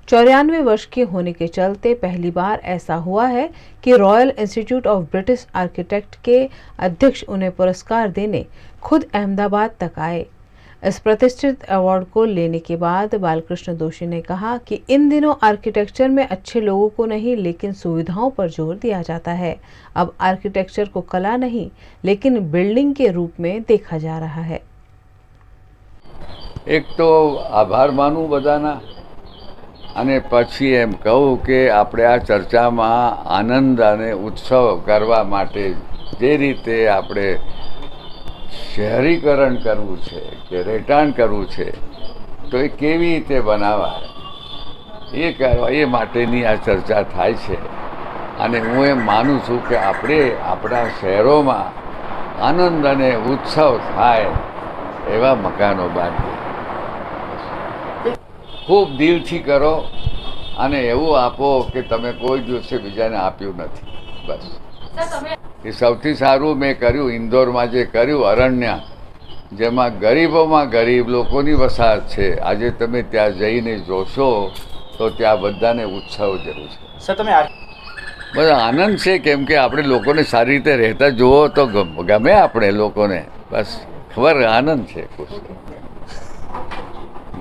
94 वर्ष के होने के चलते पहली बार ऐसा हुआ है कि royal institute of British architect के अध्यक्ष उन्हें पुरस्कार देने खुद अहमदाबाद तक आए। इस प्रतिष्ठित अवार्ड को लेने के बाद बालकृष्ण दोषी ने कहा कि इन दिनों आर्किटेक्चर में अच्छे लोगों को नहीं लेकिन सुविधाओं पर जोर दिया जाता है। अब आर्किटेक्चर को कला नहीं लेकिन बिल्डिंग के रूप में देखा जा रहा है। એક તો આભાર માનું બધાના, અને પછી એમ કહું કે આપણે આ ચર્ચામાં આનંદ અને ઉત્સવ કરવા માટે જે રીતે આપણે શહેરીકરણ કરવું છે કે રહેઠાણ કરવું છે તો એ કેવી રીતે બનાવાય એ કરવા, એ માટેની આ ચર્ચા થાય છે. અને હું એમ માનું છું કે આપણે આપણા શહેરોમાં આનંદ અને ઉત્સવ થાય એવા મકાનો બાંધીએ. ખૂબ દિલથી કરો અને એવું આપો કે તમે કોઈ દિવસે બીજાને આપ્યું નથી. બસ એ સૌથી સારું મેં કર્યું ઇન્દોરમાં જે કર્યું અરણ્ય, જેમાં ગરીબોમાં ગરીબ લોકોની વસાહત છે. આજે તમે ત્યાં જઈને જોશો તો ત્યાં બધાને ઉત્સવ જેવું છે. સર તમે બસ આનંદ છે, કેમ કે આપણે લોકોને સારી રીતે રહેતા જુઓ તો ગમે આપણે લોકોને. બસ ખબર આનંદ છે, ખુશ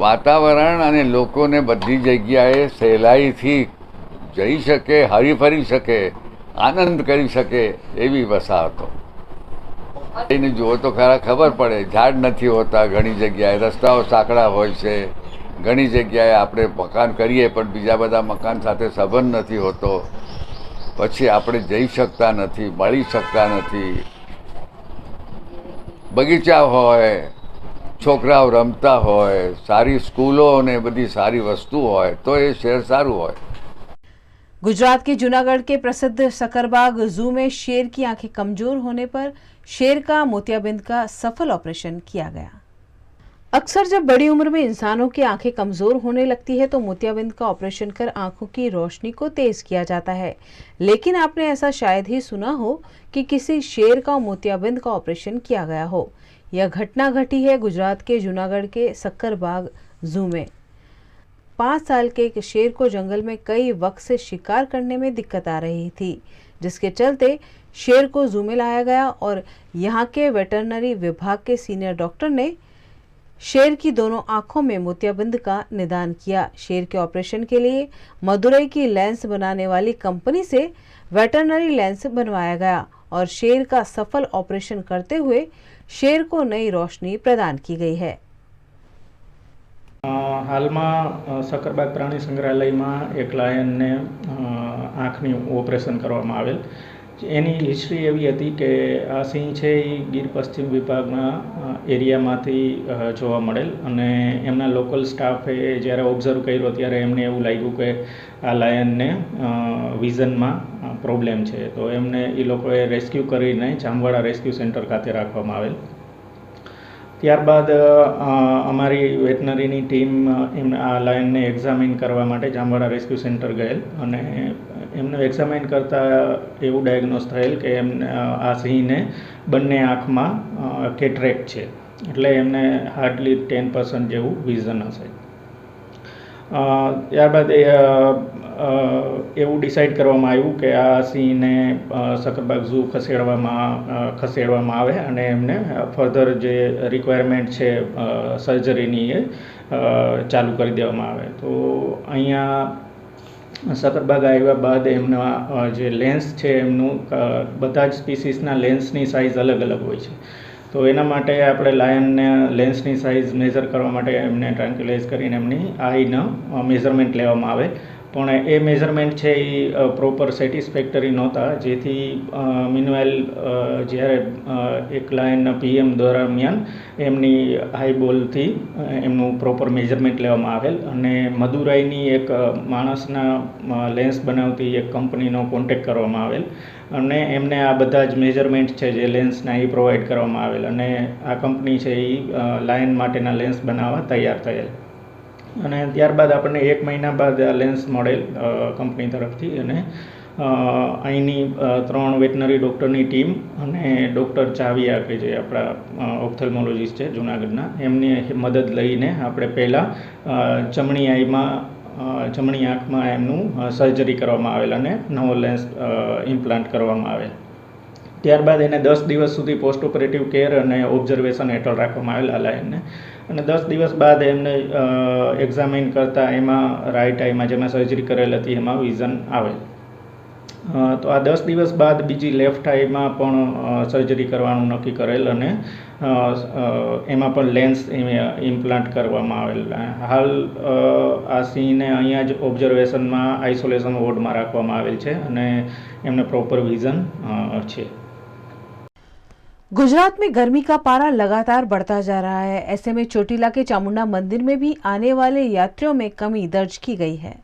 વાતાવરણ અને લોકોને બધી જગ્યાએ સહેલાઈથી જઈ શકે, હરીફરી શકે, આનંદ કરી શકે એવી વસાહતો. એને જુઓ તો ખરા ખબર પડે. ઝાડ નથી હોતા ઘણી જગ્યાએ, રસ્તાઓ સાંકડા હોય છે, ઘણી જગ્યાએ આપણે મકાન કરીએ પણ બીજા બધા મકાન સાથે સંબંધ નથી હોતો, પછી આપણે જઈ શકતા નથી, મળી શકતા નથી. બગીચા હોય, છોકરાઓ રમતા હોય, સારી સ્કૂલો અને બધી सारी वस्तु હોય तो ये शहर सारू હોય. गुजरात के जूनागढ़ के प्रसिद्ध सकरबाग जू में शेर की आंखें कमजोर होने पर शेर का मोतियाबिंद का सफल ऑपरेशन किया गया. अक्सर जब बड़ी उम्र में इंसानों की आंखें कमजोर होने लगती है तो मोतियाबिंद का ऑपरेशन कर आंखों की रोशनी को तेज किया जाता है. लेकिन आपने ऐसा शायद ही सुना हो कि किसी शेर का मोतियाबिंद का ऑपरेशन किया गया हो. यह घटना घटी है गुजरात के जूनागढ़ के सक्करबाग जू में. 5 साल के एक शेर को जंगल में कई वक्त से शिकार करने में दिक्कत आ रही थी, जिसके चलते शेर को जू में लाया गया और यहाँ के वेटरनरी विभाग के सीनियर डॉक्टर ने शेर की दोनों आंखों में मोतियाबिंद का निदान किया. शेर के ऑपरेशन के लिए मदुरई की लेंस बनाने वाली कंपनी से वेटरनरी लेंस बनवाया गया और शेर का सफल ऑपरेशन करते हुए शेर को नई रोशनी प्रदान की गई है. હાલમાં સકરબાગ પ્રાણી સંગ્રહાલયમાં એક લાયનને આંખની ઓપરેશન કરવામાં આવેલ. એની હિસ્ટ્રી એવી હતી કે આ સિંહ છે એ ગીર પશ્ચિમ વિભાગના એરિયામાંથી જોવા મળેલ અને એમના લોકલ સ્ટાફે જ્યારે ઓબ્ઝર્વ કર્યો ત્યારે એમને એવું લાગ્યું કે આ લાયનને વિઝનમાં પ્રોબ્લેમ છે, તો એમને એ લોકોએ રેસ્ક્યુ કરીને જામવાડા રેસ્ક્યુ સેન્ટર ખાતે રાખવામાં આવેલ. ત્યારબાદ અમારી વેટનરીની ટીમ આ લાયનને એક્ઝામિન કરવા માટે જામવાડા રેસ્ક્યુ સેન્ટર ગયેલ અને એમને એક્ઝામિન કરતાં એવું ડાયગ્નોસ થયેલ કે એમને આ સિંહને બંને આંખમાં કેટરેક્ટ છે, એટલે એમને હાર્ડલી 10% જેવું વિઝન હશે. ત્યારબાદ એવું ડિસાઇડ કરવામાં આવ્યું કે આ સિંહને સકરબાગ ઝૂ ખસેડવામાં આવે અને એમને ફર્ધર જે રિક્વાયરમેન્ટ છે સર્જરીની એ ચાલુ કરી દેવામાં આવે. તો અહીંયા સકરબાગ આવ્યા બાદ એમના જે લેન્સ છે એમનું બધા જ સ્પીસીસના લેન્સની સાઇઝ અલગ અલગ હોય છે, તો એના માટે આપણે લાયનને લેન્સની સાઇઝ મેઝર કરવા માટે એમને ટ્રાન્ક્યુલાઇઝ કરીને એમની આઈનો મેઝરમેન્ટ લેવામાં આવે, પણ એ મેઝરમેન્ટ છે એ પ્રોપર સેટિસ્ફેક્ટરી નહોતા, જેથી મીનવાઇલ જ્યારે એક લાયનના પીએમ દરમિયાન એમની આઈબોલથી એમનું પ્રોપર મેઝરમેન્ટ લેવામાં આવેલ અને મદુરાઈની એક માણસના લેન્સ બનાવતી એક કંપનીનો કોન્ટેક્ટ કરવામાં આવેલ અને એમને આ બધા જ મેઝરમેન્ટ છે જે લેન્સના એ પ્રોવાઈડ કરવામાં આવેલ અને આ કંપની છે એ લાયન માટેના લેન્સ બનાવવા તૈયાર થયેલ. અને ત્યારબાદ આપણને 1 મહિના બાદ આ લેન્સ મળેલ કંપની તરફથી અને અહીંની 3 વેટનરી ડૉક્ટરની ટીમ અને ડૉક્ટર ચાવિયા કે જે આપણા ઓપ્થેલ્મોલોજીસ્ટ છે જૂનાગઢના, એમની મદદ લઈને આપણે પહેલાં જમણી આંખમાં એમનું સર્જરી કરવામાં આવેલ અને નવો લેન્સ ઇમ્પ્લાન્ટ કરવામાં આવેલ. ત્યારબાદ એને 10 દિવસ સુધી પોસ્ટ ઓપરેટિવ કેર અને ઓબ્ઝર્વેશન હેઠળ રાખવામાં આવેલ આ લાયનને અને 10 દિવસ બાદ એમને એક્ઝામિન કરતાં એમાં રાઈટ આઈમાં જેમાં સર્જરી કરેલ હતી એમાં વિઝન આવેલ તો આ 10 દિવસ બાદ બીજી લેફ્ટ આઈમાં પણ સર્જરી કરવાનું નક્કી કરેલ અને એમાં પણ લેન્સ ઇમ્પ્લાન્ટ કરવામાં આવેલ. હાલ આ સિંહને અહીંયા જ ઓબ્ઝર્વેશનમાં આઇસોલેશન વોર્ડમાં રાખવામાં આવેલ છે અને એમને પ્રોપર વિઝન છે. गुजरात में गर्मी का पारा लगातार बढ़ता जा रहा है. ऐसे में चोटीला के चामुंडा मंदिर में भी आने वाले यात्रियों में कमी दर्ज की गई है.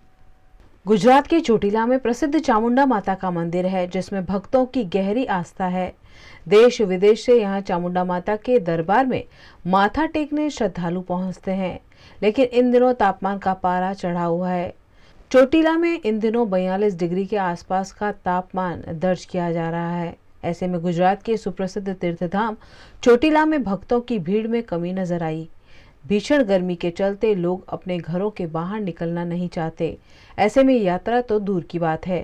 गुजरात के चोटीला में प्रसिद्ध चामुंडा माता का मंदिर है जिसमें भक्तों की गहरी आस्था है. देश विदेश से यहाँ चामुंडा माता के दरबार में माथा टेकने श्रद्धालु पहुँचते हैं, लेकिन इन दिनों तापमान का पारा चढ़ा हुआ है. चोटीला में इन दिनों 42 डिग्री के आसपास का तापमान दर्ज किया जा रहा है. ऐसे में गुजरात के सुप्रसिद्ध तीर्थधाम चोटीला में भक्तों की भीड़ में कमी नजर आई. भीषण गर्मी के चलते लोग अपने घरों के बाहर निकलना नहीं चाहते. ऐसे में यात्रा तो दूर की बात है,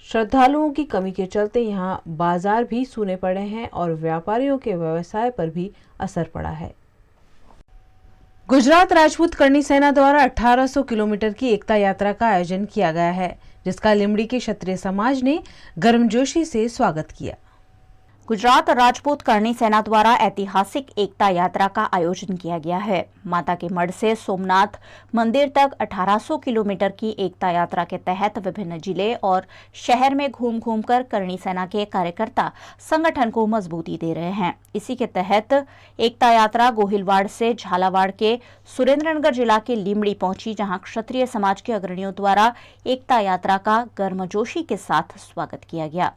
श्रद्धालुओं की कमी के चलते यहाँ बाजार भी सूने पड़े हैं और व्यापारियों के व्यवसाय पर भी असर पड़ा है. गुजरात राजपूत करणी सेना द्वारा 1800 किलोमीटर की एकता यात्रा का आयोजन किया गया है, जिसका लिमड़ी के क्षत्रिय समाज ने गर्मजोशी से स्वागत किया. गुजरात राजपूत करणी सेना द्वारा ऐतिहासिक एकता यात्रा का आयोजन किया गया है. माता के मढ़ से सोमनाथ मंदिर तक 1800 किलोमीटर की एकता यात्रा के तहत विभिन्न जिले और शहर में घूम घूम कर करणी सेना के कार्यकर्ता संगठन को मजबूती दे रहे हैं. इसी के तहत एकता यात्रा गोहिलवाड़ से झालावाड़ के सुरेंद्रनगर जिला के लिमड़ी पहुंची, जहां क्षत्रिय समाज के अग्रणियों द्वारा एकता यात्रा का गर्मजोशी के साथ स्वागत किया गया.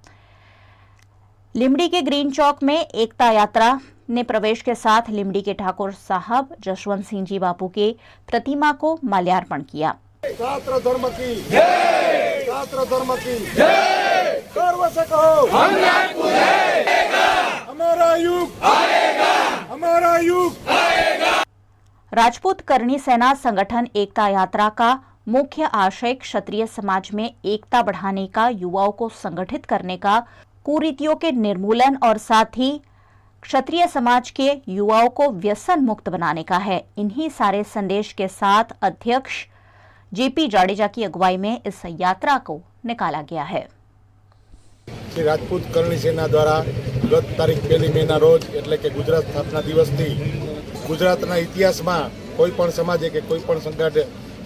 लिमड़ी के ग्रीन चौक में एकता यात्रा ने प्रवेश के साथ लिमड़ी के ठाकुर साहब जसवंत सिंह जी बापू की प्रतिमा को माल्यार्पण किया. छात्र धर्म की जय, छात्र धर्म की जय, गर्व से कहो हम राजपूत हैं, हमारा युग आएगा, हमारा युग आएगा. राजपूत करणी सेना संगठन एकता यात्रा का मुख्य आशय क्षत्रिय समाज में एकता बढ़ाने का, युवाओं को संगठित करने का, कुरीतियों के निर्मूलन और साथ ही क्षत्रिय समाज के युवाओं को व्यसन मुक्त बनाने का है. इन्हीं सारे संदेश के साथ अध्यक्ष जेपी जाडेजा की अगुवाई में इस यात्रा को निकाला गया है. श्री राजपूत करणी सेना द्वारा गत तारीख 1 મેના રોજ એટલે કે ગુજરાત સ્થાપના દિવસથી ગુજરાતના ઇતિહાસમાં કોઈ પણ સમાજે કે કોઈ પણ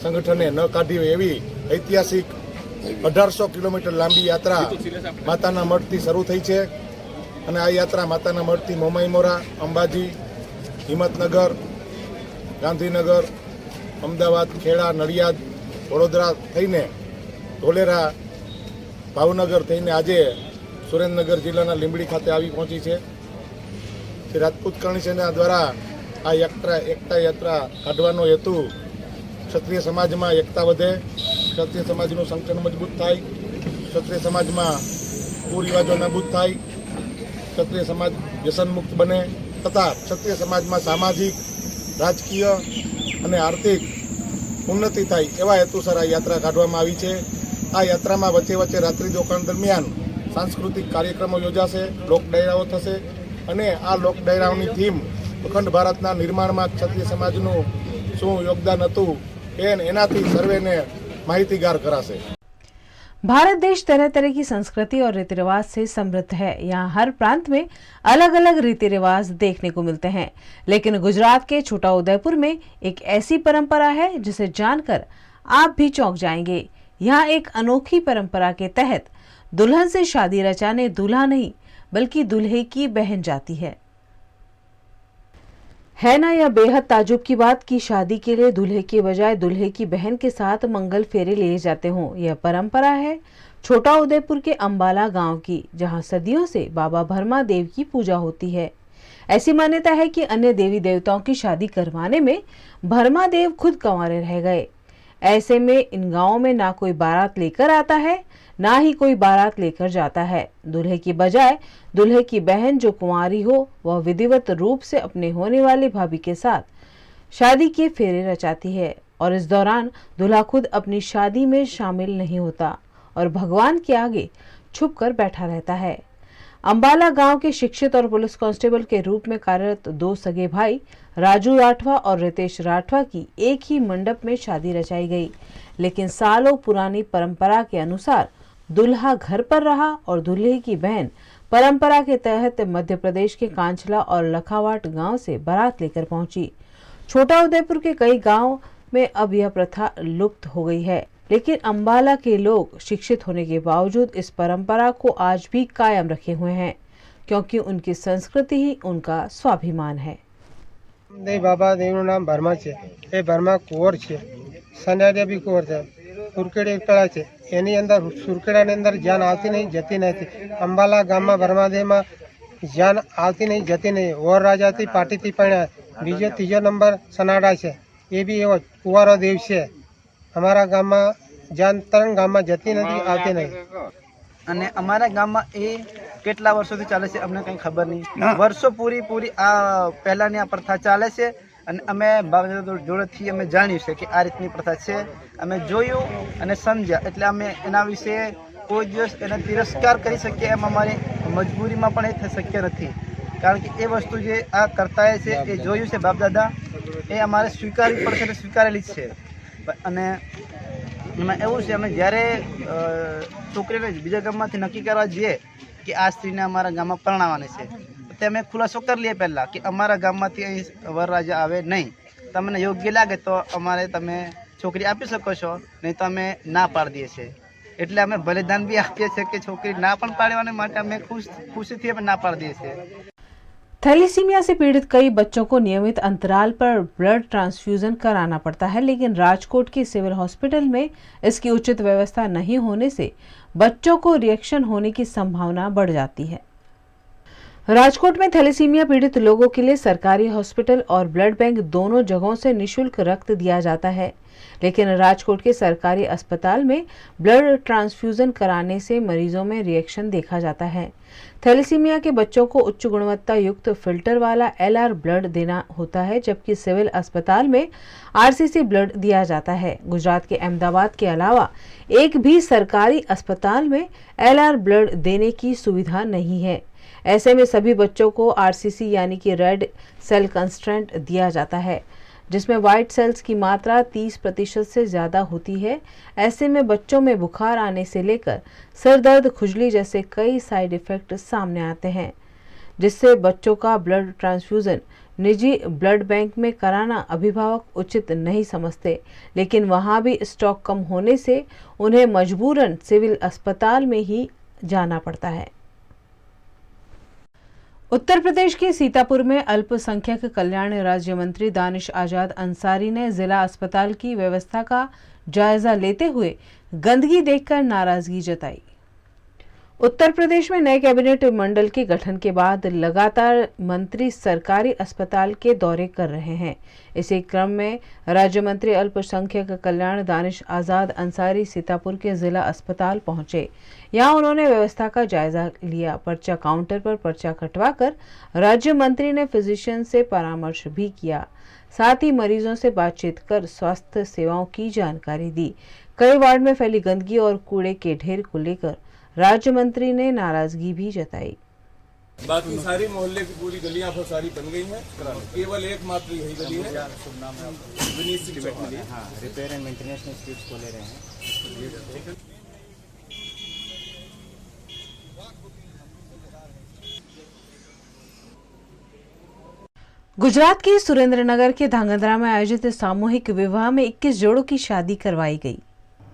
સંગઠને ન કાઢી એવી ઐતિહાસિક 1800 કિલોમીટર લાંબી યાત્રા માતાના મઠથી શરૂ થઈ છે અને આ યાત્રા માતાના મઠથી મોમાઈમોરા, અંબાજી, હિંમતનગર, ગાંધીનગર, અમદાવાદ, ખેડા, નડિયાદ, વડોદરા થઈને ધોલેરા, ભાવનગર થઈને આજે સુરેન્દ્રનગર જિલ્લાના લીંબડી ખાતે આવી પહોંચી છે. શ્રી રાજપૂત કરણી સેના દ્વારા આ એકતા યાત્રા કાઢવાનો હેતુ ક્ષત્રિય સમાજમાં એકતા વધે, ક્ષત્રિય સમાજનું સંગઠન મજબૂત થાય, ક્ષત્રિય સમાજમાં કુરિવાજો નાબૂદ થાય, ક્ષત્રિય સમાજ વ્યસનમુક્ત બને તથા ક્ષત્રિય સમાજમાં સામાજિક, રાજકીય અને આર્થિક ઉન્નતિ થાય એવા હેતુસર આ યાત્રા કાઢવામાં આવી છે. આ યાત્રામાં વચ્ચે વચ્ચે રાત્રિ રોકાણ દરમિયાન સાંસ્કૃતિક કાર્યક્રમો યોજાશે, લોક ડાયરાઓ થશે અને આ લોક ડાયરાઓની થીમ અખંડ ભારતના નિર્માણમાં ક્ષત્રિય સમાજનું શું યોગદાન હતું એનાથી સર્વેને माहितीगार करासे. भारत देश तरह तरह की संस्कृति और रीति रिवाज से समृद्ध है. यहाँ हर प्रांत में अलग अलग रीति रिवाज देखने को मिलते हैं, लेकिन गुजरात के छोटा उदयपुर में एक ऐसी परंपरा है जिसे जानकर आप भी चौंक जाएंगे. यहाँ एक अनोखी परंपरा के तहत दुल्हन से शादी रचाने दूल्हा नहीं बल्कि दूल्हे की बहन जाती है ना यह बेहद ताजुब की बात कि शादी के लिए दूल्हे की बजाय दूल्हे की बहन के साथ मंगल फेरे लिए जाते हों. यह परंपरा है छोटा उदयपुर के अंबाला गांव की, जहां सदियों से बाबा भरमा देव की पूजा होती है. ऐसी मान्यता है कि अन्य देवी देवताओं की शादी करवाने में भरमा देव खुद कंवारे रह गए. ऐसे में इन गांवों में ना कोई बारात लेकर आता है ना ही कोई बारात लेकर जाता है. दूल्हे की बजाय दूल्हे की बहन जो कुंवारी हो वह विधिवत रूप से अपने होने वाली भाभी के साथ शादी के फेरे रचाती है और इस दौरान दूल्हा खुद अपनी शादी में शामिल नहीं होता और भगवान के आगे छुपकर बैठा रहता है. अंबाला गांव के शिक्षित और पुलिस कांस्टेबल के रूप में कार्यरत 2 सगे भाई राजू राठवा और रितेश राठवा की एक ही मंडप में शादी रचाई गई, लेकिन सालों पुरानी परंपरा के अनुसार दुल्हा घर पर रहा और दूल्हे की बहन परंपरा के तहत मध्य प्रदेश के कांचला और लखावाट गांव से बारात लेकर पहुंची। छोटा उदयपुर के कई गांव में अब यह प्रथा लुप्त हो गई है, लेकिन अंबाला के लोग शिक्षित होने के बावजूद इस परंपरा को आज भी कायम रखे हुए हैं, क्योंकि उनकी संस्कृति ही उनका स्वाभिमान है। बाबा देवનું નામ ભરમા છે। એ ભરમા કુંવર છે, સન્યારી બી કુંવર છે, સુરકેડી એકલા છે। એની અંદર સુરકેડાની અંદર જાન આવતી નહીં, જતી નથી। અંબાલા ગામમાં ભરમાદેવમાં જાન આવતી નહીં, જતી નહીં। વર રાજાથી પાટીથી પણ બીજો ત્રીજો નંબર સનાડા છે, એ બી એવો કુંવારો દેવ છે। અમારા ગામમાં જાન ત્રણ ગામમાં જતી નથી, આવતી નહીં। અને અમારા ગામમાં એ કેટલા વર્ષોથી ચાલે છે અમને કંઈ ખબર નહીં। વર્ષો પૂરી આ પહેલાંની આ પ્રથા ચાલે છે અને અમે બાબા જોડેથી અમે જાણ્યું છે કે આ રીતની પ્રથા છે। અમે જોયું અને સમજ્યા, એટલે અમે એના વિશે કોઈ દિવસ એને તિરસ્કાર કરી શકીએ એમ અમારી મજબૂરીમાં પણ એ શક્ય નથી, કારણ કે એ વસ્તુ જે આ કરતા છે એ જોયું છે બાપ દાદા, એ અમારે સ્વીકારવી પડશે અને સ્વીકારેલી જ છે। અને એમાં એવું છે, અમે જ્યારે છોકરીને બીજા ગામમાંથી નક્કી કરવા જઈએ કે આ સ્ત્રીને અમારા ગામમાં પરણાવવાની છે, તો અમે ખુલાસો કરી લઈએ પહેલાં કે અમારા ગામમાંથી અહીં વરરાજા આવે નહીં। તમને યોગ્ય લાગે તો અમારે તમે છોકરી આપી શકો છો, નહીં તો અમે ના પાડી દઈએ છીએ। એટલે અમે બલિદાન બી આપીએ છીએ કે છોકરી ના પણ પાડવાને માટે અમે ખુશીથી અમે ના પાડી દઈએ છીએ। थैलेसीमिया से पीड़ित कई बच्चों को नियमित अंतराल पर ब्लड ट्रांसफ्यूजन कराना पड़ता है, लेकिन राजकोट के सिविल हॉस्पिटल में इसकी उचित व्यवस्था नहीं होने से बच्चों को रिएक्शन होने की संभावना बढ़ जाती है। राजकोट में थैलेसीमिया पीड़ित लोगों के लिए सरकारी हॉस्पिटल और ब्लड बैंक दोनों जगहों से निःशुल्क रक्त दिया जाता है, लेकिन राजकोट के सरकारी अस्पताल में ब्लड ट्रांसफ्यूजन कराने से मरीजों में रिएक्शन देखा जाता है। थैलेसीमिया के बच्चों को उच्च गुणवत्ता युक्त फिल्टर वाला LR ब्लड देना होता है, जबकि सिविल अस्पताल में RCC ब्लड दिया जाता है। गुजरात के अहमदाबाद के अलावा एक भी सरकारी अस्पताल में LR ब्लड देने की सुविधा नहीं है। ऐसे में सभी बच्चों को RCC यानी कि रेड सेल कंस्ट्रेंट दिया जाता है, जिसमें व्हाइट सेल्स की मात्रा 30% से ज़्यादा होती है। ऐसे में बच्चों में बुखार आने से लेकर सर दर्द, खुजली जैसे कई साइड इफ़ेक्ट सामने आते हैं, जिससे बच्चों का ब्लड ट्रांसफ्यूज़न निजी ब्लड बैंक में कराना अभिभावक उचित नहीं समझते, लेकिन वहाँ भी स्टॉक कम होने से उन्हें मजबूरन सिविल अस्पताल में ही जाना पड़ता है। उत्तर प्रदेश के सीतापुर में अल्पसंख्यक कल्याण राज्य मंत्री दानिश आजाद अंसारी ने जिला अस्पताल की व्यवस्था का जायजा लेते हुए गंदगी देखकर नाराजगी जताई। उत्तर प्रदेश में नए कैबिनेट मंडल के गठन के बाद लगातार मंत्री सरकारी अस्पताल के दौरे कर रहे हैं। इसी क्रम में राज्य मंत्री अल्पसंख्यक कल्याण दानिश आजाद अंसारी सीतापुर के जिला अस्पताल पहुंचे। यहां उन्होंने व्यवस्था का जायजा लिया। पर्चा काउंटर पर पर्चा कटवाकर राज्य मंत्री ने फिजिशियन से परामर्श भी किया, साथ ही मरीजों से बातचीत कर स्वास्थ्य सेवाओं की जानकारी दी। कई वार्ड में फैली गंदगी और कूड़े के ढेर को लेकर राज्य मंत्री ने नाराजगी भी जताई। बाकी सारी मोहल्ले की पूरी गलियां बहुत सारी बन गई हैं, केवल एकमात्र यही गली है रिपेयर एंड मेंटेनेंस में स्ट्रीट्स खोले रहे हैं। गुजरात के सुरेंद्रनगर के धांगध्रा में आयोजित सामूहिक विवाह में 21 जोड़ों की शादी करवाई गई।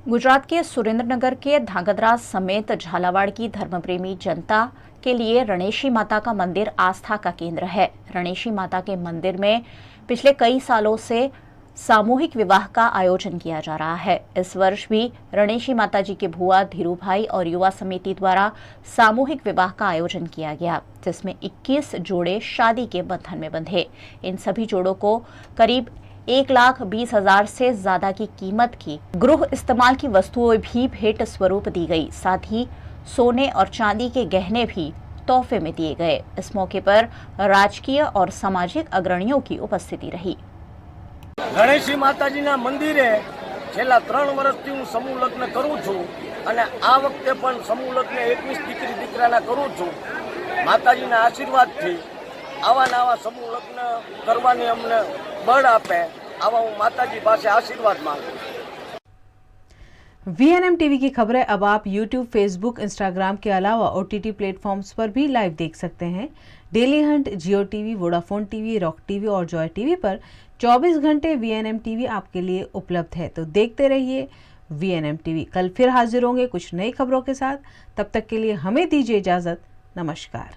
गुजरात के सुरेंद्रनगर के धांगध्रा समेत झालावाड़ की धर्मप्रेमी जनता के लिए रणेशी माता का मंदिर आस्था का केंद्र है। रणेशी माता के मंदिर में पिछले कई सालों से सामूहिक विवाह का आयोजन किया जा रहा है। इस वर्ष भी रणेशी माता जी के भुआ धीरू भाई और युवा समिति द्वारा सामूहिक विवाह का आयोजन किया गया, जिसमें 21 जोड़े शादी के बंधन में बंधे। इन सभी जोड़ों को करीब 1,20,000 से ज्यादा की कीमत की गृह इस्तेमाल की वस्तुएं भी भेंट स्वरूप दी गई। साथ ही सोने और चांदी के गहने भी तोहफे में दिए गए। इस मौके पर राजकीय और सामाजिक अग्रणियों की उपस्थिति रही। गणेशी माताजीना मंदिरे छेल्ला 3 વર્ષથી હું સમूह लग्न करूँ છું અને આ વખતે પણ સમूह लग्न 21 દીકરી દીકરાના કરું છું। માતાજીના આશીર્વાદથી આવા નવા સમूह लग्न કરવાની અમને બળ આપે, આવા હું માતાજી પાસે આશીર્વાદ માંગુ। VNM टीवी की खबरें अब आप YouTube, Facebook, Instagram के अलावा OTT प्लेटफॉर्म्स पर भी लाइव देख सकते हैं। Dailyhunt, Jio TV, Vodafone TV, Rock TV और जॉय टीवी पर 24 घंटे VNM टीवी आपके लिए उपलब्ध है। तो देखते रहिए VNM टीवी। कल फिर हाजिर होंगे कुछ नई खबरों के साथ। तब तक के लिए हमें दीजिए इजाजत। नमस्कार।